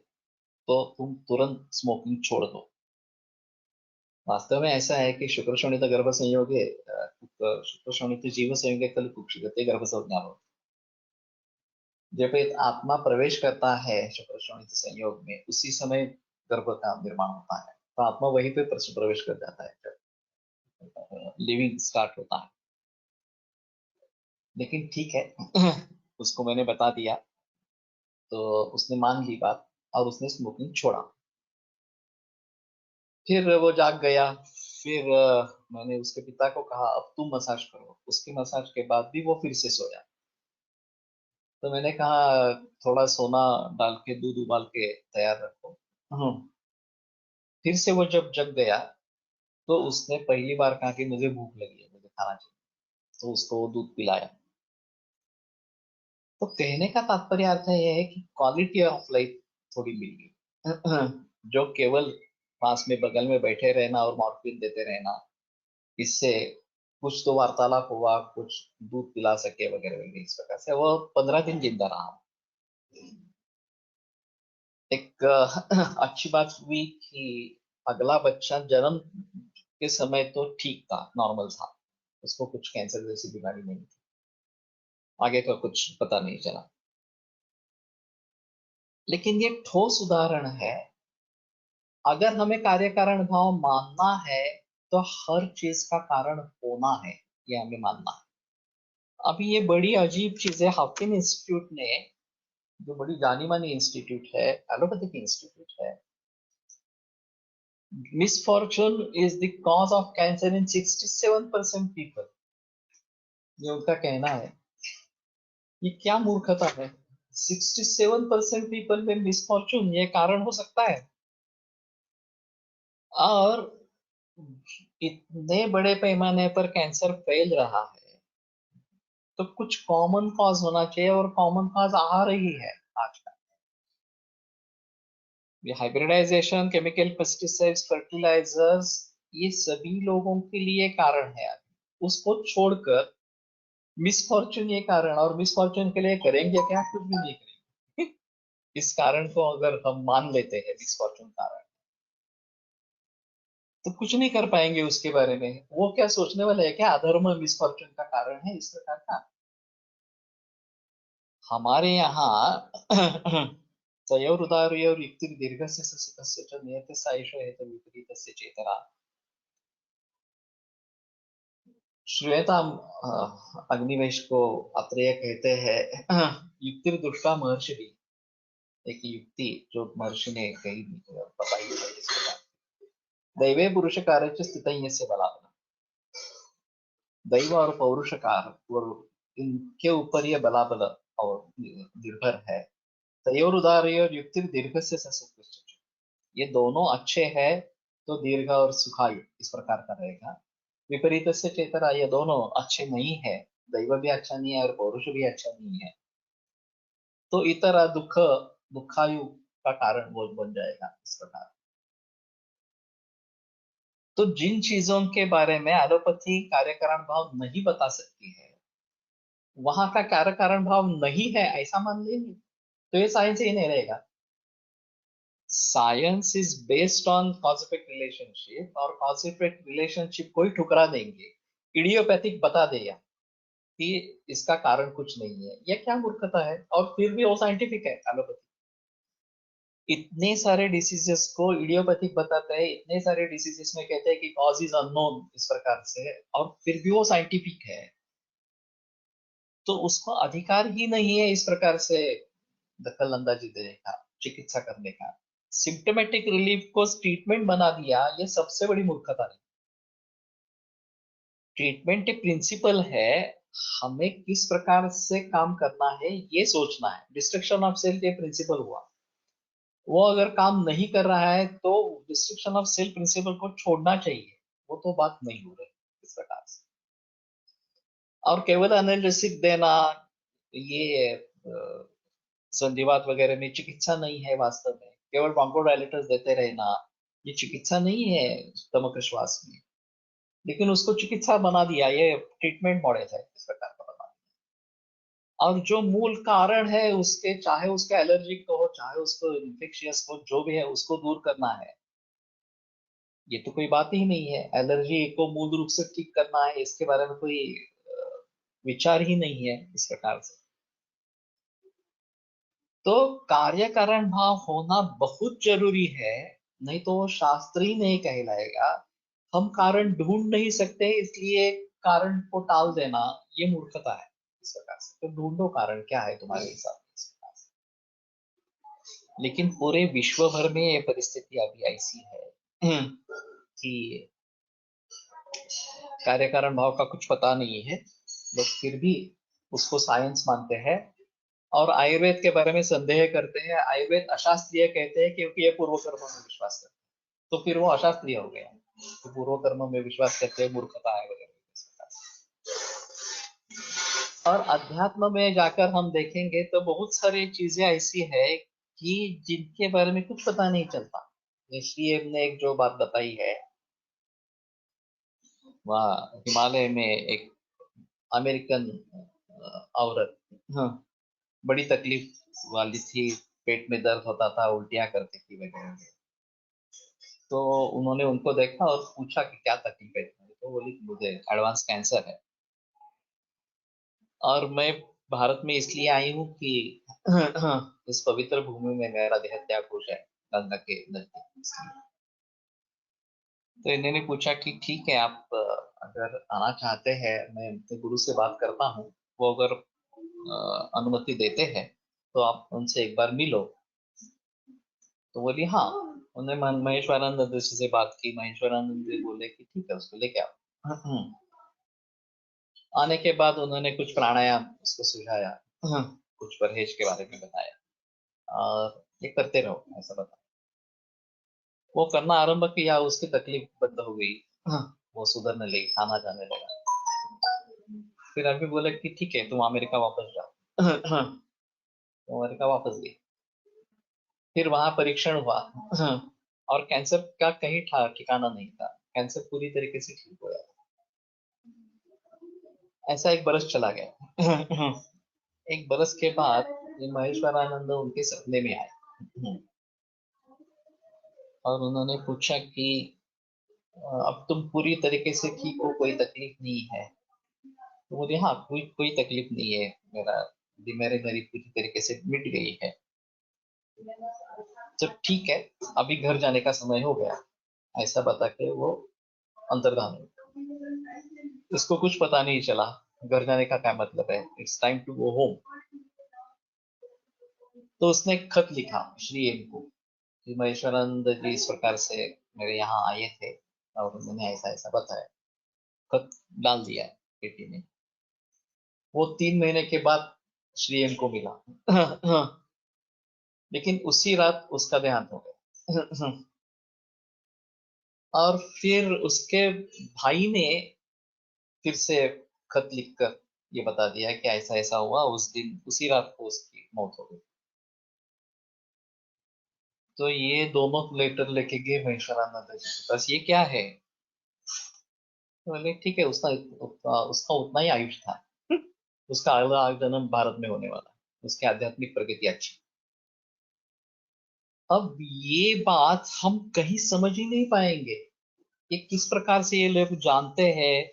तो तुम तुरंत स्मोकिंग छोड़ दो। वास्तव में ऐसा है कि शुक्र शोणित गर्भ संयोगे, शुक्र शोणित जीव संयोगे खलु कुक्षिगते गर्भ संज्ञानो। जब एक आत्मा प्रवेश करता है शुक्र शोणित संयोग में, उसी समय गर्भ का निर्माण होता है। तो आत्मा वहीं पे प्रवेश कर जाता है जब लिविंग स्टार्ट होता है। लेकिन ठीक है, उसको मैंने बता दिया, तो उसने मान ली बात और उसने स्मोकिंग छोड़ा। फिर वो जाग गया। फिर मैंने उसके पिता को कहा, अब तुम मसाज करो। उसकी मसाज के बाद भी वो फिर से सोया। तो मैंने कहा, थोड़ा सोना डाल के दूध उबाल के तैयार रखो। फिर से वो जब जग गया तो उसने पहली बार कहा कि मुझे भूख लगी है, मुझे खाना चाहिए। तो उसको वो दूध पिलाया। तो कहने का तात्पर्य अर्थ यह है कि क्वालिटी ऑफ लाइफ थोड़ी मिल गई। जो केवल पास में बगल में बैठे रहना और मॉर्फिन देते रहना, इससे कुछ तो वार्तालाप हुआ, कुछ दूध पिला सके वगैरह वगैरह, इस प्रकार से वो 15 दिन जिंदा रहा। एक अच्छी बात हुई कि अगला बच्चा जन्म के समय तो ठीक था, नॉर्मल था, उसको कुछ कैंसर जैसी बीमारी नहीं थी। आगे का कुछ पता नहीं चला। लेकिन ये ठोस उदाहरण है, अगर हमें कार्य कारण भाव मानना है तो हर चीज का कारण होना है, ये हमें मानना है। अभी ये बड़ी अजीब चीज है, हाफकिन इंस्टीट्यूट ने, जो बड़ी जानी मानी इंस्टीट्यूट है, एलोपैथिक इंस्टीट्यूट है, misfortune is the cause of cancer in 67% people, ये उनका कहना है। ये क्या मूर्खता है। 67% पीपल में मिसफॉर्चून ये कारण हो सकता है, और इतने बड़े पैमाने पर कैंसर फैल रहा है, तो कुछ कॉमन कॉज होना चाहिए, और कॉमन कॉज आ रही है आजकल। ये हाइब्रिडाइजेशन, केमिकल पेस्टिसाइड्स, फर्टिलाइजर्स, ये सभी लोगों के लिए कारण है। उसको छोड़कर मिसफॉर्चून ये कारण, और मिसफॉर्चून के लिए करेंगे क्या, कुछ भी नहीं करेंगे। इस कारण को अगर हम मान लेते हैं मिसफॉर्चून कारण, तो कुछ नहीं कर पाएंगे उसके बारे में। वो क्या सोचने वाले हैं क्या अधर्म मिसफॉर्चून का कारण है, इस प्रकार का। हमारे यहाँ तयोरुदार्योर युक्तिर् दीर्घस्य स सुखस्य च नियतस्य आयुषो हेतु विपरीतस्य चेतरा। श्वेता अग्निवेश को अत्रेय कहते हैं, युक्तिर् दुष्टा महर्षि भी, एक युक्ति जो महर्षि ने कही बताई है इस प्रकार। दैवे पुरुष कार्य स्थित से बलात्म, दैव और पौरुषकार और इनके ऊपर यह बलाबल और निर्भर है। तयोर उदार और युक्ति दीर्घ से ससुकृष्ट, ये दोनों अच्छे हैं तो दीर्घ और सुखायु इस प्रकार का रहेगा। विपरीत से चेतरा, ये दोनों अच्छे नहीं है, दैव भी अच्छा नहीं है और पौरुष भी अच्छा नहीं है, तो इतर दुख दुखायु का कारण वो बन जाएगा इस प्रकार। तो जिन चीजों के बारे में एलोपैथी कार्य कारण भाव नहीं बता सकती है, वहां का कार्य कारण भाव नहीं है ऐसा मान लेंगे, तो ये साइंस ही नहीं रहेगा। Science is based on cause effect relationship, और कॉज इफेक्ट रिलेशनशिप को ही ठुकरा देंगे, इडियोपैथिक बता देगा कि इसका कारण कुछ नहीं है। यह क्या मूर्खता है। और फिर भी वो साइंटिफिक है एलोपैथी। इतने सारे डिसीजेस को इडियोपैथिक बताता है, इतने सारे डिसीजेस में कहते हैं कि कॉज इज अननोन इस प्रकार से, और फिर भी वो साइंटिफिक है। तो उसको अधिकार ही नहीं है इस प्रकार से दखल अंदाजी देने का, चिकित्सा करने का। सिम्टोमेटिक रिलीफ को ट्रीटमेंट बना दिया, ये सबसे बड़ी मूर्खता है। ट्रीटमेंट एक प्रिंसिपल है, हमें किस प्रकार से काम करना है ये सोचना है। डिस्ट्रक्शन ऑफ सेल ये प्रिंसिपल हुआ, वो अगर काम नहीं कर रहा है तो डिस्ट्रक्शन ऑफ सेल प्रिंसिपल को छोड़ना चाहिए, वो तो बात नहीं हो रही इस प्रकार से। और केवल एनालिसिस देना, ये संधिवात वगैरह में चिकित्सा नहीं है वास्तव में। केवल ब्रोंकोडायलेटर्स देते रहना, ये चिकित्सा नहीं है स्टमक श्वास में, लेकिन उसको चिकित्सा बना दिया, ये ट्रीटमेंट मॉडल है इस प्रकार का बना दिया। और जो मूल कारण है उसके, चाहे उसके एलर्जिक हो, चाहे उसको इन्फेक्शियस हो, जो भी है उसको दूर करना है, ये तो कोई बात ही नहीं है। एलर्जी को मूल रूप से ठीक करना है, इसके बारे में कोई विचार ही नहीं है इस प्रकार से। तो कार्य कारण भाव होना बहुत जरूरी है, नहीं तो वो शास्त्री नहीं कहलाएगा। हम कारण ढूंढ नहीं सकते, इसलिए कारण को टाल देना ये मूर्खता है इस प्रकार से। तो ढूंढो कारण क्या है तुम्हारे हिसाब से इस प्रकार से। लेकिन पूरे विश्व भर में ये परिस्थिति अभी ऐसी है कि कार्य कारण भाव का कुछ पता नहीं है, लोग फिर भी उसको साइंस मानते हैं, और आयुर्वेद के बारे में संदेह करते हैं। आयुर्वेद अशास्त्रीय कहते हैं क्योंकि ये पूर्व कर्म में विश्वास करते हैं, तो फिर वो अशास्त्रीय हो गया। तो पूर्व कर्म में विश्वास करते हैं, मूर्खता है वगैरह इस प्रकार से। और अध्यात्म में जाकर हम देखेंगे तो बहुत सारी चीजें ऐसी है कि जिनके बारे में कुछ पता नहीं चलता। इसलिए हमने एक जो बात बताई है, वह हिमालय में एक अमेरिकन औरत, हाँ, बड़ी तकलीफ वाली थी, पेट में दर्द होता था, उल्टियाँ करती थी वगैरह। तो उन्होंने उनको देखा और पूछा कि क्या तकलीफ है तुम्हें, तो बोली कि मुझे एडवांस कैंसर है, और मैं भारत में इसलिए आई हूँ कि इस पवित्र भूमि में मेरा देह त्याग हो जाए, गंगा के नजदीक। तो इन्होंने पूछा कि ठीक है, आप अगर आना चाहते हैं, मैं अपने गुरु से बात करता हूँ, वो अगर अनुमति देते हैं तो आप उनसे एक बार मिलो। तो बोली हाँ। उन्होंने महेश्वरानंद जी से बात की। महेश्वरानंद जी बोले कि ठीक है, उसको लेके आओ। आने के बाद उन्होंने कुछ प्राणायाम उसको सुझाया, कुछ परहेज के बारे में बताया, और ये करते रहो ऐसा बताया। वो करना आरंभ किया, उसकी तकलीफ बंद हो गई। वो सुधरने लगी, खाना जाने लगा। फिर अभी बोले कि ठीक है, तुम अमेरिका वापस जाओ। तो अमेरिका वापस गई। फिर वहां परीक्षण हुआ। और कैंसर का कहीं ठिकाना नहीं था। कैंसर पूरी तरीके से ठीक हो गया। ऐसा एक बरस चला गया। एक बरस के बाद ये महेश्वरानंद उनके सपने में आए, और उन्होंने पूछा कि अब तुम पूरी तरीके से ठीक हो, कोई तकलीफ नहीं है? तो बोले हाँ, कोई कोई तकलीफ नहीं है, मेरे मेरी पूरी तरीके से मिट गई है। तो ठीक है, अभी घर जाने का समय हो गया, ऐसा बता के वो अंतर्धान हो गया। उसको कुछ पता नहीं चला घर जाने का क्या मतलब है। It's time to go home. तो उसने एक खत लिखा श्री एम को कि महेश्वरानंद जी इस प्रकार से मेरे यहाँ आए थे और उन्होंने ऐसा ऐसा बताया। खत डाल दिया पेटी में। वो 3 महीने के बाद श्री एम को मिला। लेकिन उसी रात उसका देहांत हो गया। और फिर उसके भाई ने फिर से खत लिखकर ये बता दिया कि ऐसा ऐसा हुआ, उस दिन उसी रात को उसकी मौत हो गई। तो ये दोनों लेटर लेके गए महेश्वरानंद जी के पास, ये क्या है? तो बोले ठीक है, उसका उतना ही आयुष था। उसका अगला जन्म भारत में होने वाला है। उसकी आध्यात्मिक प्रगति अच्छी। अब ये बात हम कहीं समझ ही नहीं पाएंगे कि किस प्रकार से ये लोग जानते हैं,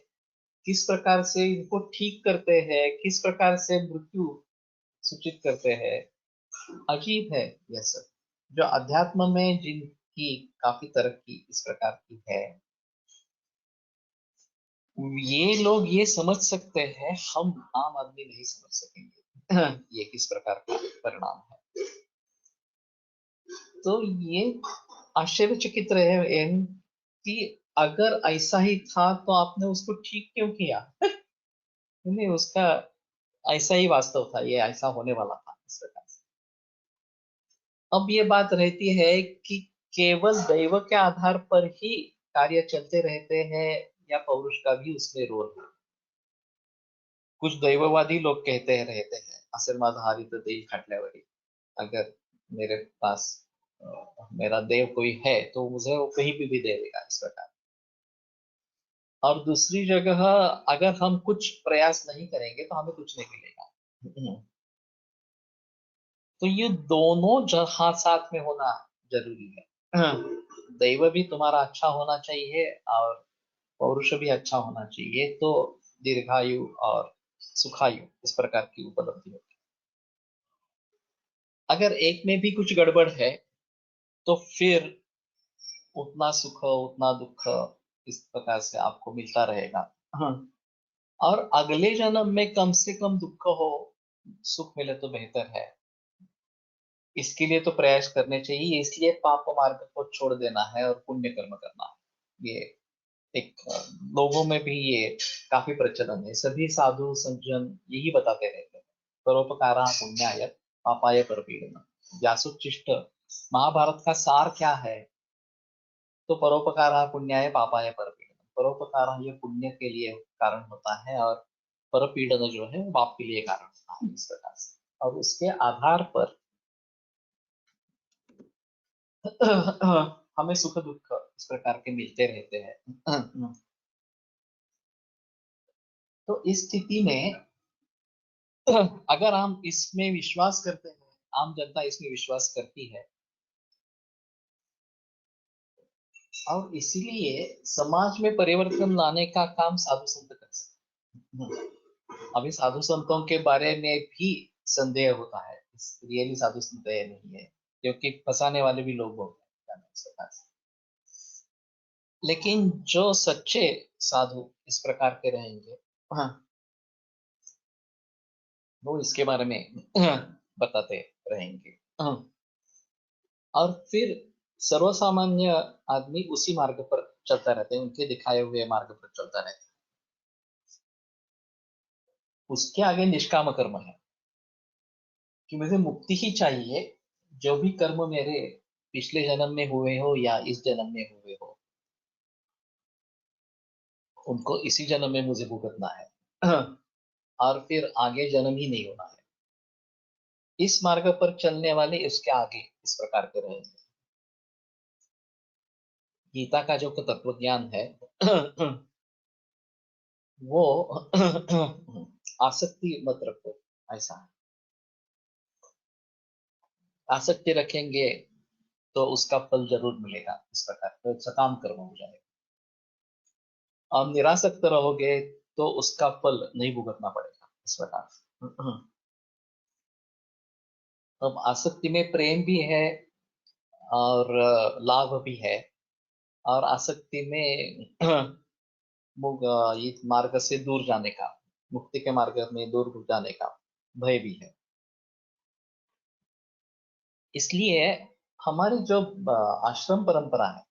किस प्रकार से इनको ठीक करते हैं, किस प्रकार से मृत्यु सूचित करते हैं। अजीब है यह सब। जो अध्यात्म में जिनकी काफी तरक्की इस प्रकार की है, ये लोग ये समझ सकते हैं, हम आम आदमी नहीं समझ सकेंगे। ये किस प्रकार का परिणाम है। तो ये आश्चर्यचकित रहे इन कि अगर ऐसा ही था तो आपने उसको ठीक क्यों किया? नहीं, उसका ऐसा ही वास्तव था, ये ऐसा होने वाला था इस प्रकार से। अब ये बात रहती है कि केवल दैव के आधार पर ही कार्य चलते रहते हैं, या पौरुष का भी उसमें रोल है? कुछ दैववादी लोग कहते हैं रहते हैं, आशीर्वाद हारी तो देव खाटल्यावरी। अगर मेरे पास मेरा देव कोई है तो मुझे वो कहीं भी दे देगा इस प्रकार। और दूसरी जगह, अगर हम कुछ प्रयास नहीं करेंगे तो हमें कुछ नहीं मिलेगा। तो ये दोनों जहां साथ में होना जरूरी है। दैव भी तुम्हारा अच्छा होना चाहिए, और पौरुष भी अच्छा होना चाहिए, तो दीर्घायु और सुखायु इस प्रकार की उपलब्धि होगी। अगर एक में भी कुछ गड़बड़ है तो फिर उतना सुख उतना दुख इस प्रकार से आपको मिलता रहेगा। हाँ। और अगले जन्म में कम से कम दुख हो, सुख मिले तो बेहतर है। इसके लिए तो प्रयास करने चाहिए, इसलिए पाप मार्ग को छोड़ देना है और पुण्य कर्म करना है। ये एक लोगों में भी ये काफी प्रचलन है। सभी साधु संजन यही बताते रहते हैं, परोपकारा पुण्याय पापाय परपीड़नम। व्यासोच्छिष्ट महाभारत का सार क्या है? तो परोपकारा पुण्याय पापाय परपीड़नम। परोपकारा ये पुण्य के लिए कारण होता है, और परपीड़न जो है वो पाप के लिए कारण होता है इस प्रकार से। और उसके आधार पर हमें सुख दुख इस प्रकार के मिलते रहते हैं। तो इस स्थिति में अगर हम इसमें विश्वास करते हैं, आम जनता इसमें विश्वास करती है, और इसीलिए समाज में परिवर्तन लाने का काम साधु संत कर सकते हैं। अभी साधु संतों के बारे में भी संदेह होता है, रियली साधु संत है नहीं है, क्योंकि फंसाने वाले भी लोग बहुत हैं इस प्रकार से। लेकिन जो सच्चे साधु इस प्रकार के रहेंगे, हाँ, वो इसके बारे में बताते रहेंगे। हाँ, और फिर सर्वसामान्य आदमी उसी मार्ग पर चलता रहता है, उनके दिखाए हुए मार्ग पर चलता रहता है। उसके आगे निष्काम कर्म है कि मुझे मुक्ति ही चाहिए। जो भी कर्म मेरे पिछले जन्म में हुए हो या इस जन्म में हुए हो, उनको इसी जन्म में मुझे भुगतना है और फिर आगे जन्म ही नहीं होना है। इस मार्ग पर चलने वाले इसके आगे इस प्रकार के रहेंगे। गीता का जो तत्व ज्ञान है वो आसक्ति मत रखो, ऐसा है। आसक्ति रखेंगे तो उसका फल जरूर मिलेगा, इस प्रकार तो सकाम कर्म हो जाएगा। और निरासक्त रहोगे तो उसका फल नहीं भुगतना पड़ेगा, इस प्रकार। अब आसक्ति में प्रेम भी है और लाभ भी है, और आसक्ति में ये मार्ग से दूर जाने का, मुक्ति के मार्ग में दूर जाने का भय भी है। इसलिए हमारी जो आश्रम परंपरा है,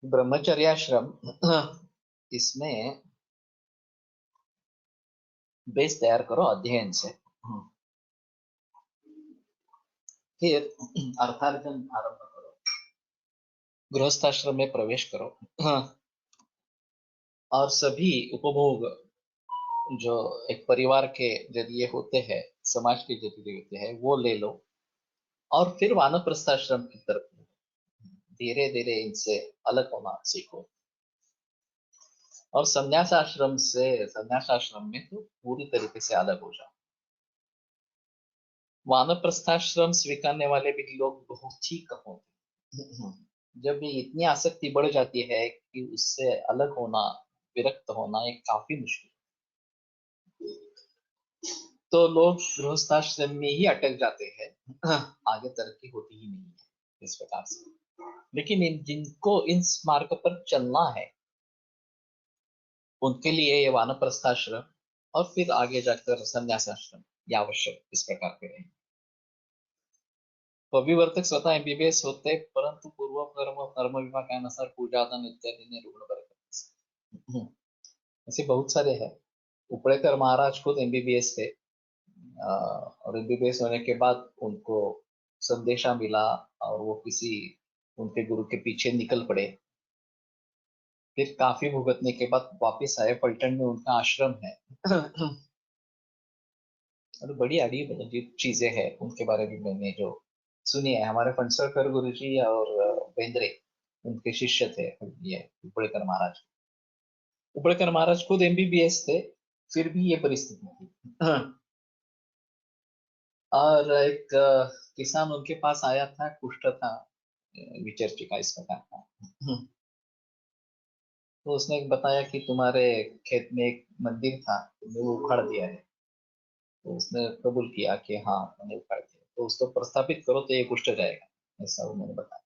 ब्रह्मचर्याश्रम, इसमें बेस तैयार करो अध्ययन से, फिर अर्थार्जन आरंभ करो, गृहस्थाश्रम में प्रवेश करो, और सभी उपभोग जो एक परिवार के जरिए होते हैं, समाज के जरिए होते हैं, वो ले लो, और फिर वानप्रस्थाश्रम की तरफ धीरे धीरे इनसे अलग होना सीखो। और संन्यास आश्रम में तो पूरी तरीके से अलग हो जाओ। वानप्रस्थाश्रम स्वीकारने वाले भी लोग बहुत ही कम होते हैं। जब ये इतनी आसक्ति बढ़ जाती है कि उससे अलग होना, विरक्त होना एक काफी मुश्किल, तो लोग गृहस्थाश्रम में ही अटक जाते हैं, आगे तरक्की होती ही नहीं है इस प्रकार से। लेकिन जिनको इस मार्ग पर चलना है, उनके लिए ये वानप्रस्थाश्रम और फिर आगे जाकर संन्यासाश्रम ये आवश्यक इस प्रकार के रहेंगे। तो अभिवर्तक स्वतः एमबीबीएस होते, परंतु पूर्व कर्म कर्म विभागानुसार पूजा दान इत्यादि ने रूढ़ कर ऐसे बहुत सारे हैं। उपड़ेकर महाराज खुद एमबीबीएस थे, और एमबीबीएस होने के बाद उनको संदेशा मिला और वो किसी उनके गुरु के पीछे निकल पड़े। फिर काफी भुगतने के बाद वापस आए, पलटन में उनका आश्रम है। और बड़ी अजीब अजीब चीजें हैं उनके बारे में मैंने जो सुनी है। हमारे फणसरकर गुरु जी और बेंद्रे उनके शिष्य थे, ये उपड़ेकर महाराज। उपड़ेकर महाराज खुद एमबीबीएस थे, फिर भी ये परिस्थिति थी। और एक किसान उनके पास आया था, कुष्ठ था, विचर्चिका इस प्रकार का। तो उसने बताया कि तुम्हारे खेत में एक मंदिर था, तुमने वो उखाड़ दिया है। तो उसने कबूल किया कि हाँ मैंने उखाड़ दिया, तो उसको प्रस्थापित करो तो ये कुष्ठ जाएगा, ऐसा उन्होंने बताया।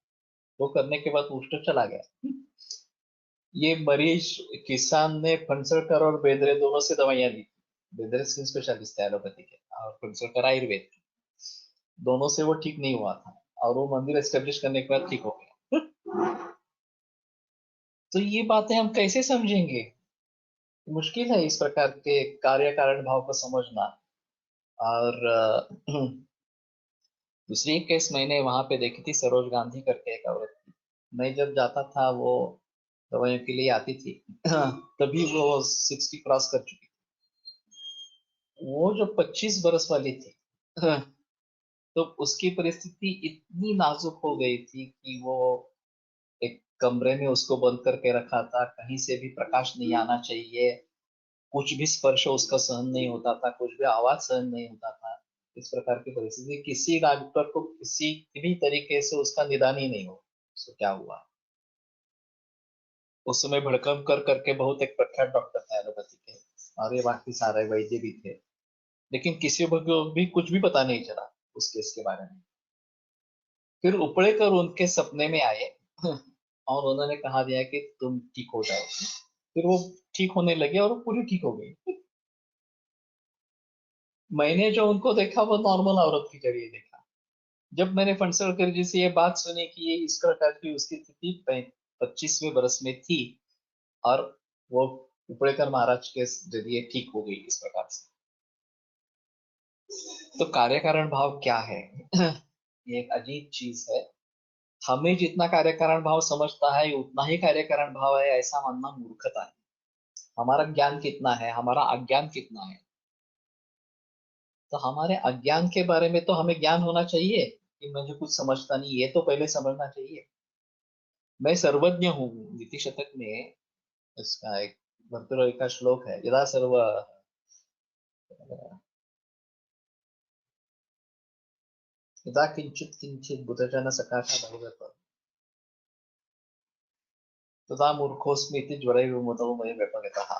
वो करने के बाद कुष्ठ चला गया। ये मरीज किसान ने फणसरकर और बेंद्रे दोनों से दवाइयां दी। बेंद्रे स्किन स्पेशलिस्ट है एलोपैथी के, और फणसरकर आयुर्वेद के। दोनों से वो ठीक नहीं हुआ था, और वो मंदिर एस्टेब्लिश करने के बाद ठीक हो गया। तो ये बातें हम कैसे समझेंगे? मुश्किल है इस प्रकार के कार्य कारण भाव को समझना। और दूसरी एक केस मैंने वहां पे देखी थी, सरोज गांधी करके एक औरत थी। मैं जब जाता था, वो दवाइयों के लिए आती थी, तभी वो 60 क्रॉस कर चुकी थी। वो जो 25 बरस वाली थी, तो उसकी परिस्थिति इतनी नाजुक हो गई थी कि वो एक कमरे में उसको बंद करके रखा था, कहीं से भी प्रकाश नहीं आना चाहिए, कुछ भी स्पर्श उसका सहन नहीं होता था, कुछ भी आवाज सहन नहीं होता था। इस प्रकार की परिस्थिति, किसी डॉक्टर को किसी भी तरीके से उसका निदान ही नहीं हो उसको क्या हुआ। उस समय भड़कम कर करके बहुत एक प्रख्यात डॉक्टर था एलोपैथी के, और ये बाकी सारे वैद्य भी थे, लेकिन किसी को भी कुछ भी पता नहीं चला उस केस के बारे में। फिर उपड़ेकर उनके सपने में आए, और उन्होंने कहा दिया कि तुम ठीक हो जाओगी। फिर वो ठीक होने लगे और वो पूरी ठीक हो गई। मैंने जो उनको देखा वो नॉर्मल औरत की जरिए देखा। जब मैंने फणसलकर जी से ये बात सुनी कि ये इस प्रकार की उसकी स्थिति 25वें बरस में थी और वो उपड़ेकर महाराज के जरिए ठीक हो गई इस प्रकार से। तो कार्य कारण भाव क्या है? ये एक अजीब चीज है। हमें जितना कार्य कारण भाव समझता है उतना ही कार्य कारण भाव है, ऐसा मानना मूर्खता है। हमारा ज्ञान कितना है, हमारा अज्ञान कितना है? तो हमारे अज्ञान के बारे में तो हमें ज्ञान होना चाहिए कि मुझे कुछ समझता नहीं, ये तो पहले समझना चाहिए। मैं सर्वज्ञ हूँ। नीति शतक में इसका एक भर्तृहरि का श्लोक है, यदा सर्व यदा किंचित किंचित बुधजन सकाशा भवत तदा मूर्खोस्मि इति ज्वरैर्मुदो मयि व्यपगतः।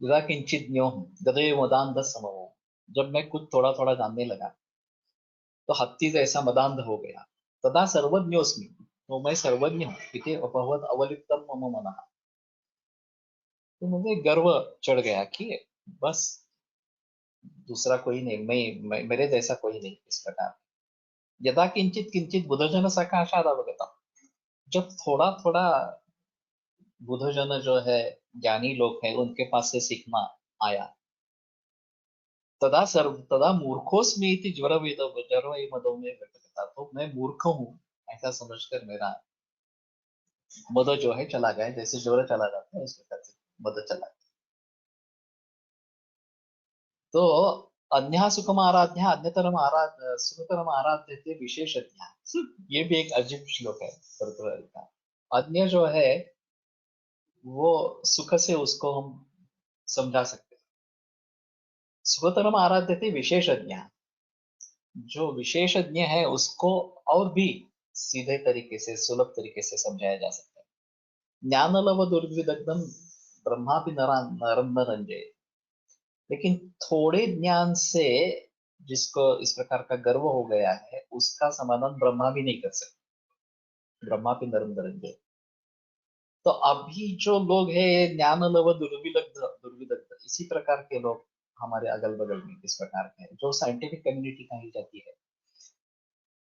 यदा किंचित ज्ञो गदय मदान्ध समो। जब मैं कुछ थोड़ा थोड़ा जानने लगा तो हत्ती जैसा मदान्ध हो गया। तदा सर्वज्ञोस्मि, तो मैं सर्वज्ञ हूँ। इति अभवत अवलिप्तम मम मनः। तो मुझे गर्व चढ़ गया कि बस दूसरा कोई नहीं, मेरे जैसा कोई नहीं इस प्रकार। यदा किंचित किंचित बुधजन सकाशाद अवगतम। जब थोड़ा थोड़ा बुधजन जो है, ज्ञानी लोग हैं, उनके पास से सीखना आया, तदा मूर्खोस्मि इति ज्वर मदो में व्यक्त करता, तो मैं मूर्ख हूँ ऐसा समझकर मेरा मद जो है चला गया। जैसे ज्वर चला जाता है इस प्रकार से मद चला गया। तो अन्य सुखम आराध्य अन्यतरम आराध्य सुखतरम आराध्य थे विशेषज्ञ। ये भी एक अजीब श्लोक है भर्तृहरि का। अन्य जो है वो सुख से उसको हम समझा सकते हैं। सुखतरम आराध्य थे विशेषज्ञ। जो विशेषज्ञ है उसको और भी सीधे तरीके से, सुलभ तरीके से समझाया जा सकता है। ज्ञान लव दुर्विदग्धम ब्रह्मा भी नरम न रंजे। लेकिन थोड़े ज्ञान से जिसको इस प्रकार का गर्व हो गया है, उसका समाधान ब्रह्मा भी नहीं कर सकते। ब्रह्मा भी नरम दरंगे। तो अभी जो लोग हैं ये ज्ञान लव दुर्विदग्ध दुर्विदग्ध इसी प्रकार के लोग हमारे अगल बगल में इस प्रकार के हैं, जो साइंटिफिक कम्युनिटी कही जाती है,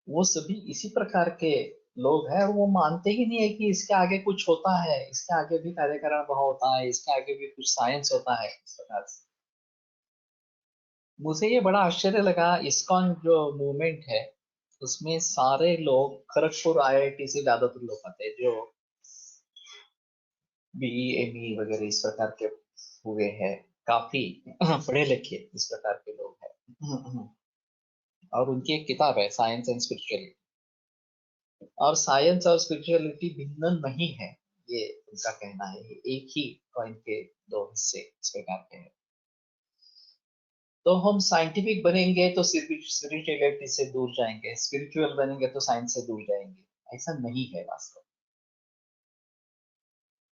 वो सभी इसी प्रकार के लोग हैं। और वो मानते ही नहीं है कि इसके आगे कुछ होता है, इसके आगे भी कार्य कारण भाव होता है, इसके आगे भी कुछ साइंस होता है इस प्रकार से। मुझे ये बड़ा आश्चर्य लगा, इस्कॉन जो मूवमेंट है उसमें सारे लोग खड़गपुर आईआईटी से ज्यादातर लोग आते हैं, जो बीई एमई वगैरह इस प्रकार के हुए हैं, काफी पढ़े लिखे इस प्रकार के लोग हैं। और उनकी एक किताब है साइंस एंड स्पिरिचुअलिटी। और साइंस और स्पिरिचुअलिटी भिन्न नहीं है, ये उनका कहना है। ये एक ही कॉइन के दो हिस्से इस प्रकार के हैं। तो हम साइंटिफिक बनेंगे तो स्पिरिचुअलिटी से दूर जाएंगे, स्पिरिचुअल बनेंगे तो साइंस से दूर जाएंगे, ऐसा नहीं है वास्तव।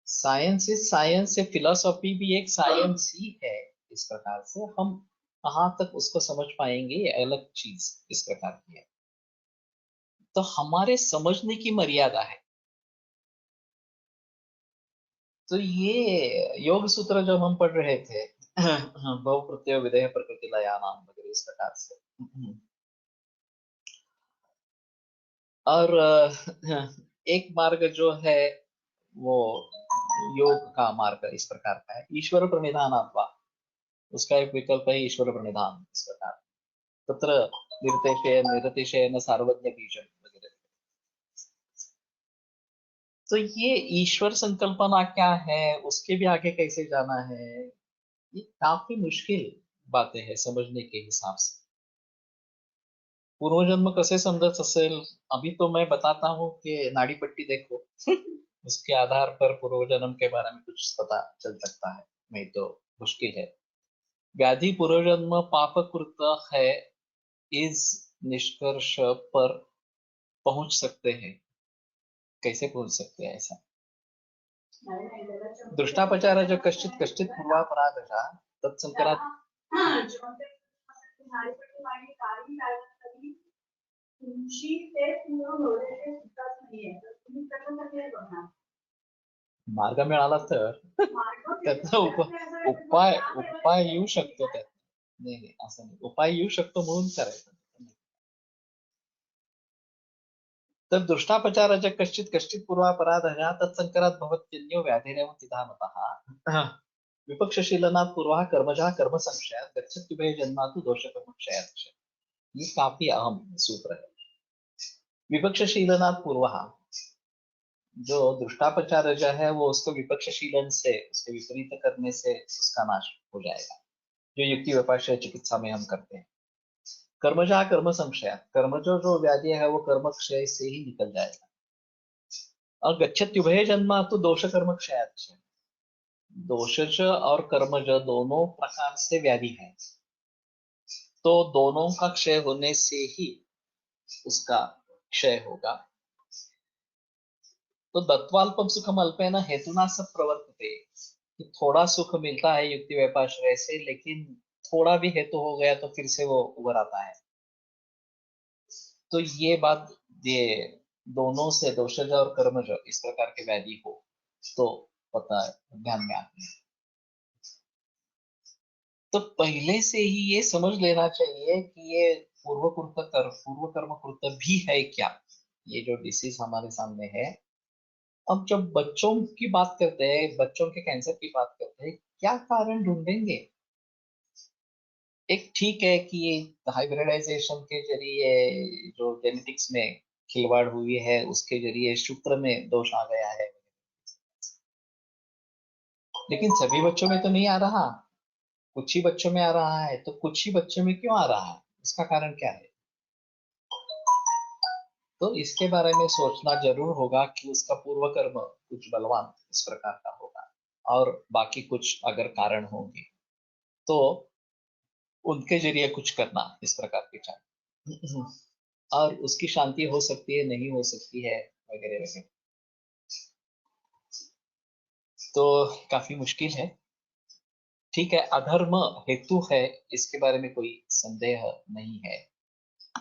साइंस इज साइंस से, फिलोसॉफी भी एक साइंस ही है। इस प्रकार से हम कहाँ तक उसको समझ पाएंगे ये अलग चीज इस प्रकार की है। तो हमारे समझने की मर्यादा है। तो ये योग सूत्र जब हम पढ़ रहे थे, बहु प्रत्यय विधेय प्रकृति लया नाम वगैरह इस प्रकार से, और एक मार्ग जो है वो योग का मार्ग इस प्रकार का है, ईश्वर प्रणिधान अथवा उसका एक विकल्प है ईश्वर प्रणिधान इस प्रकार। तत्र निरतिशय निरतिशयन सार्वज्ञ बीजम वगैरह। तो ये ईश्वर संकल्पना क्या है, उसके भी आगे कैसे जाना है, ये काफी मुश्किल बातें हैं समझने के हिसाब से। पूर्वजन्म कैसे समझ असेल, अभी तो मैं बताता हूँ कि नाड़ी पट्टी देखो। उसके आधार पर पूर्वजन्म के बारे में कुछ पता चल सकता है, नहीं तो मुश्किल है। व्याधि पूर्वजन्म पापकृत है, इस निष्कर्ष पर पहुंच सकते हैं। कैसे पहुंच सकते हैं ऐसा? दृष्टापचार जो कश्चित कश्चित पूर्वापराधः तत्संकरात् तुमची तेच मूळ नवऱ्याच्या सुखात नाहीये तर तुम्ही कशासाठी हे बघणार? मार्ग मिळाला तर त्याचा उपाय उपाय येऊ शकतो त्यात. नाही नाही असं नाही, उपाय येऊ शकतो म्हणून करायचं. तर दृष्टापचाराच्या कश्चित कश्चित पूर्वापराधया तत्संकरात भवत्यन्यो व्याधिरेव तिधामतः विपक्षशीलनात् पूर्वः कर्मजः कर्म संशयात् गच्छत्युभय जन्मातु दोषकर्मक्षयात्. ये काफी अहम सूत्र है. विपक्षशीलनात् पूर्वः, जो दृष्टापचार है वो उसको विपक्षशीलन से, उसके विपरीत करने से उसका नाश हो जाएगा, जो युक्ति व्यपाश्रय चिकित्सा में हम करते हैं. कर्मजा कर्म संशय, कर्मजो जो व्याधि है वो कर्म क्षय से ही निकल जाएगा. और गच्छत्युभय जन्मा तो दोष कर्म क्षयात्. दोषज और कर्मज दोनों प्रकार से व्याधि है, तो दोनों का क्षय होने से ही उसका क्षय होगा. तो दत्वाल्पम सुखम अल्पेन हेतुना सब प्रवर्तते, कि थोड़ा सुख मिलता है युक्ति व्यपाश्रय से, लेकिन थोड़ा भी हेतु हो गया तो फिर से वो उभर आता है. तो ये बात, ये दोनों से दोषज और कर्मज इस प्रकार के व्याधि हो तो पता है, ध्यान में आते हैं. तो पहले से ही ये समझ लेना चाहिए कि ये पूर्व कर्म कृत भी है क्या, ये जो डिसीज हमारे सामने है. अब जब बच्चों की बात करते हैं, बच्चों के कैंसर की बात करते हैं, क्या कारण ढूंढेंगे? एक ठीक है कि ये हाइब्रिडाइजेशन के जरिए जो जेनेटिक्स में खिलवाड़ हुई है उसके जरिए शुक्र में दोष आ गया है, लेकिन सभी बच्चों में तो नहीं आ रहा, कुछ ही बच्चों में आ रहा है. तो कुछ ही बच्चों में क्यों आ रहा है, इसका कारण क्या है? तो इसके बारे में सोचना जरूर होगा कि उसका पूर्व कर्म कुछ बलवान इस प्रकार का होगा, और बाकी कुछ अगर कारण होंगे तो उनके जरिए कुछ करना इस प्रकार की चाहिए, और उसकी शांति हो सकती है, नहीं हो सकती है, वगैरह वगैरह. तो काफी मुश्किल है. ठीक है, अधर्म हेतु है, इसके बारे में कोई संदेह नहीं है.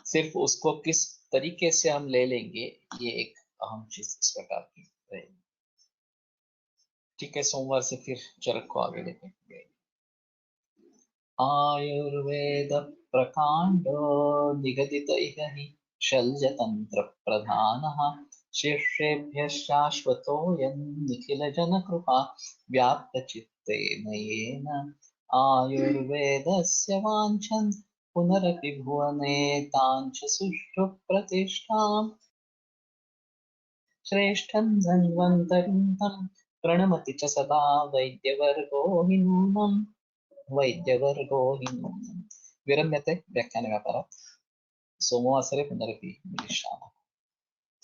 सिर्फ उसको किस तरीके से हम ले लेंगे, ये एक अहम चीज इस प्रकार की रहेगी. ठीक है, सोमवार से फिर चरक को आगे लेंगे. आयुर्वेद प्रकांडो निगदित इह हि शल्यतंत्र प्रधानः शिष्येभ्यः शाश्वतोऽयं निखिल जन कृपा व्याप्त चित्तेन येन आयुर्वेदस्य वाञ्छन् पुनरपि भुवने ताञ्च सुष्ठु प्रतिष्ठाम् श्रेष्ठं धन्वन्तरिं तं प्रणमति च सदा वैद्यवर्गो हि नूनम् वैद्यवर्गो हि नूनम्. विरम्यते व्याख्यानव्यापारात्. सोमवासरे पुनरपि मिलिष्यामः.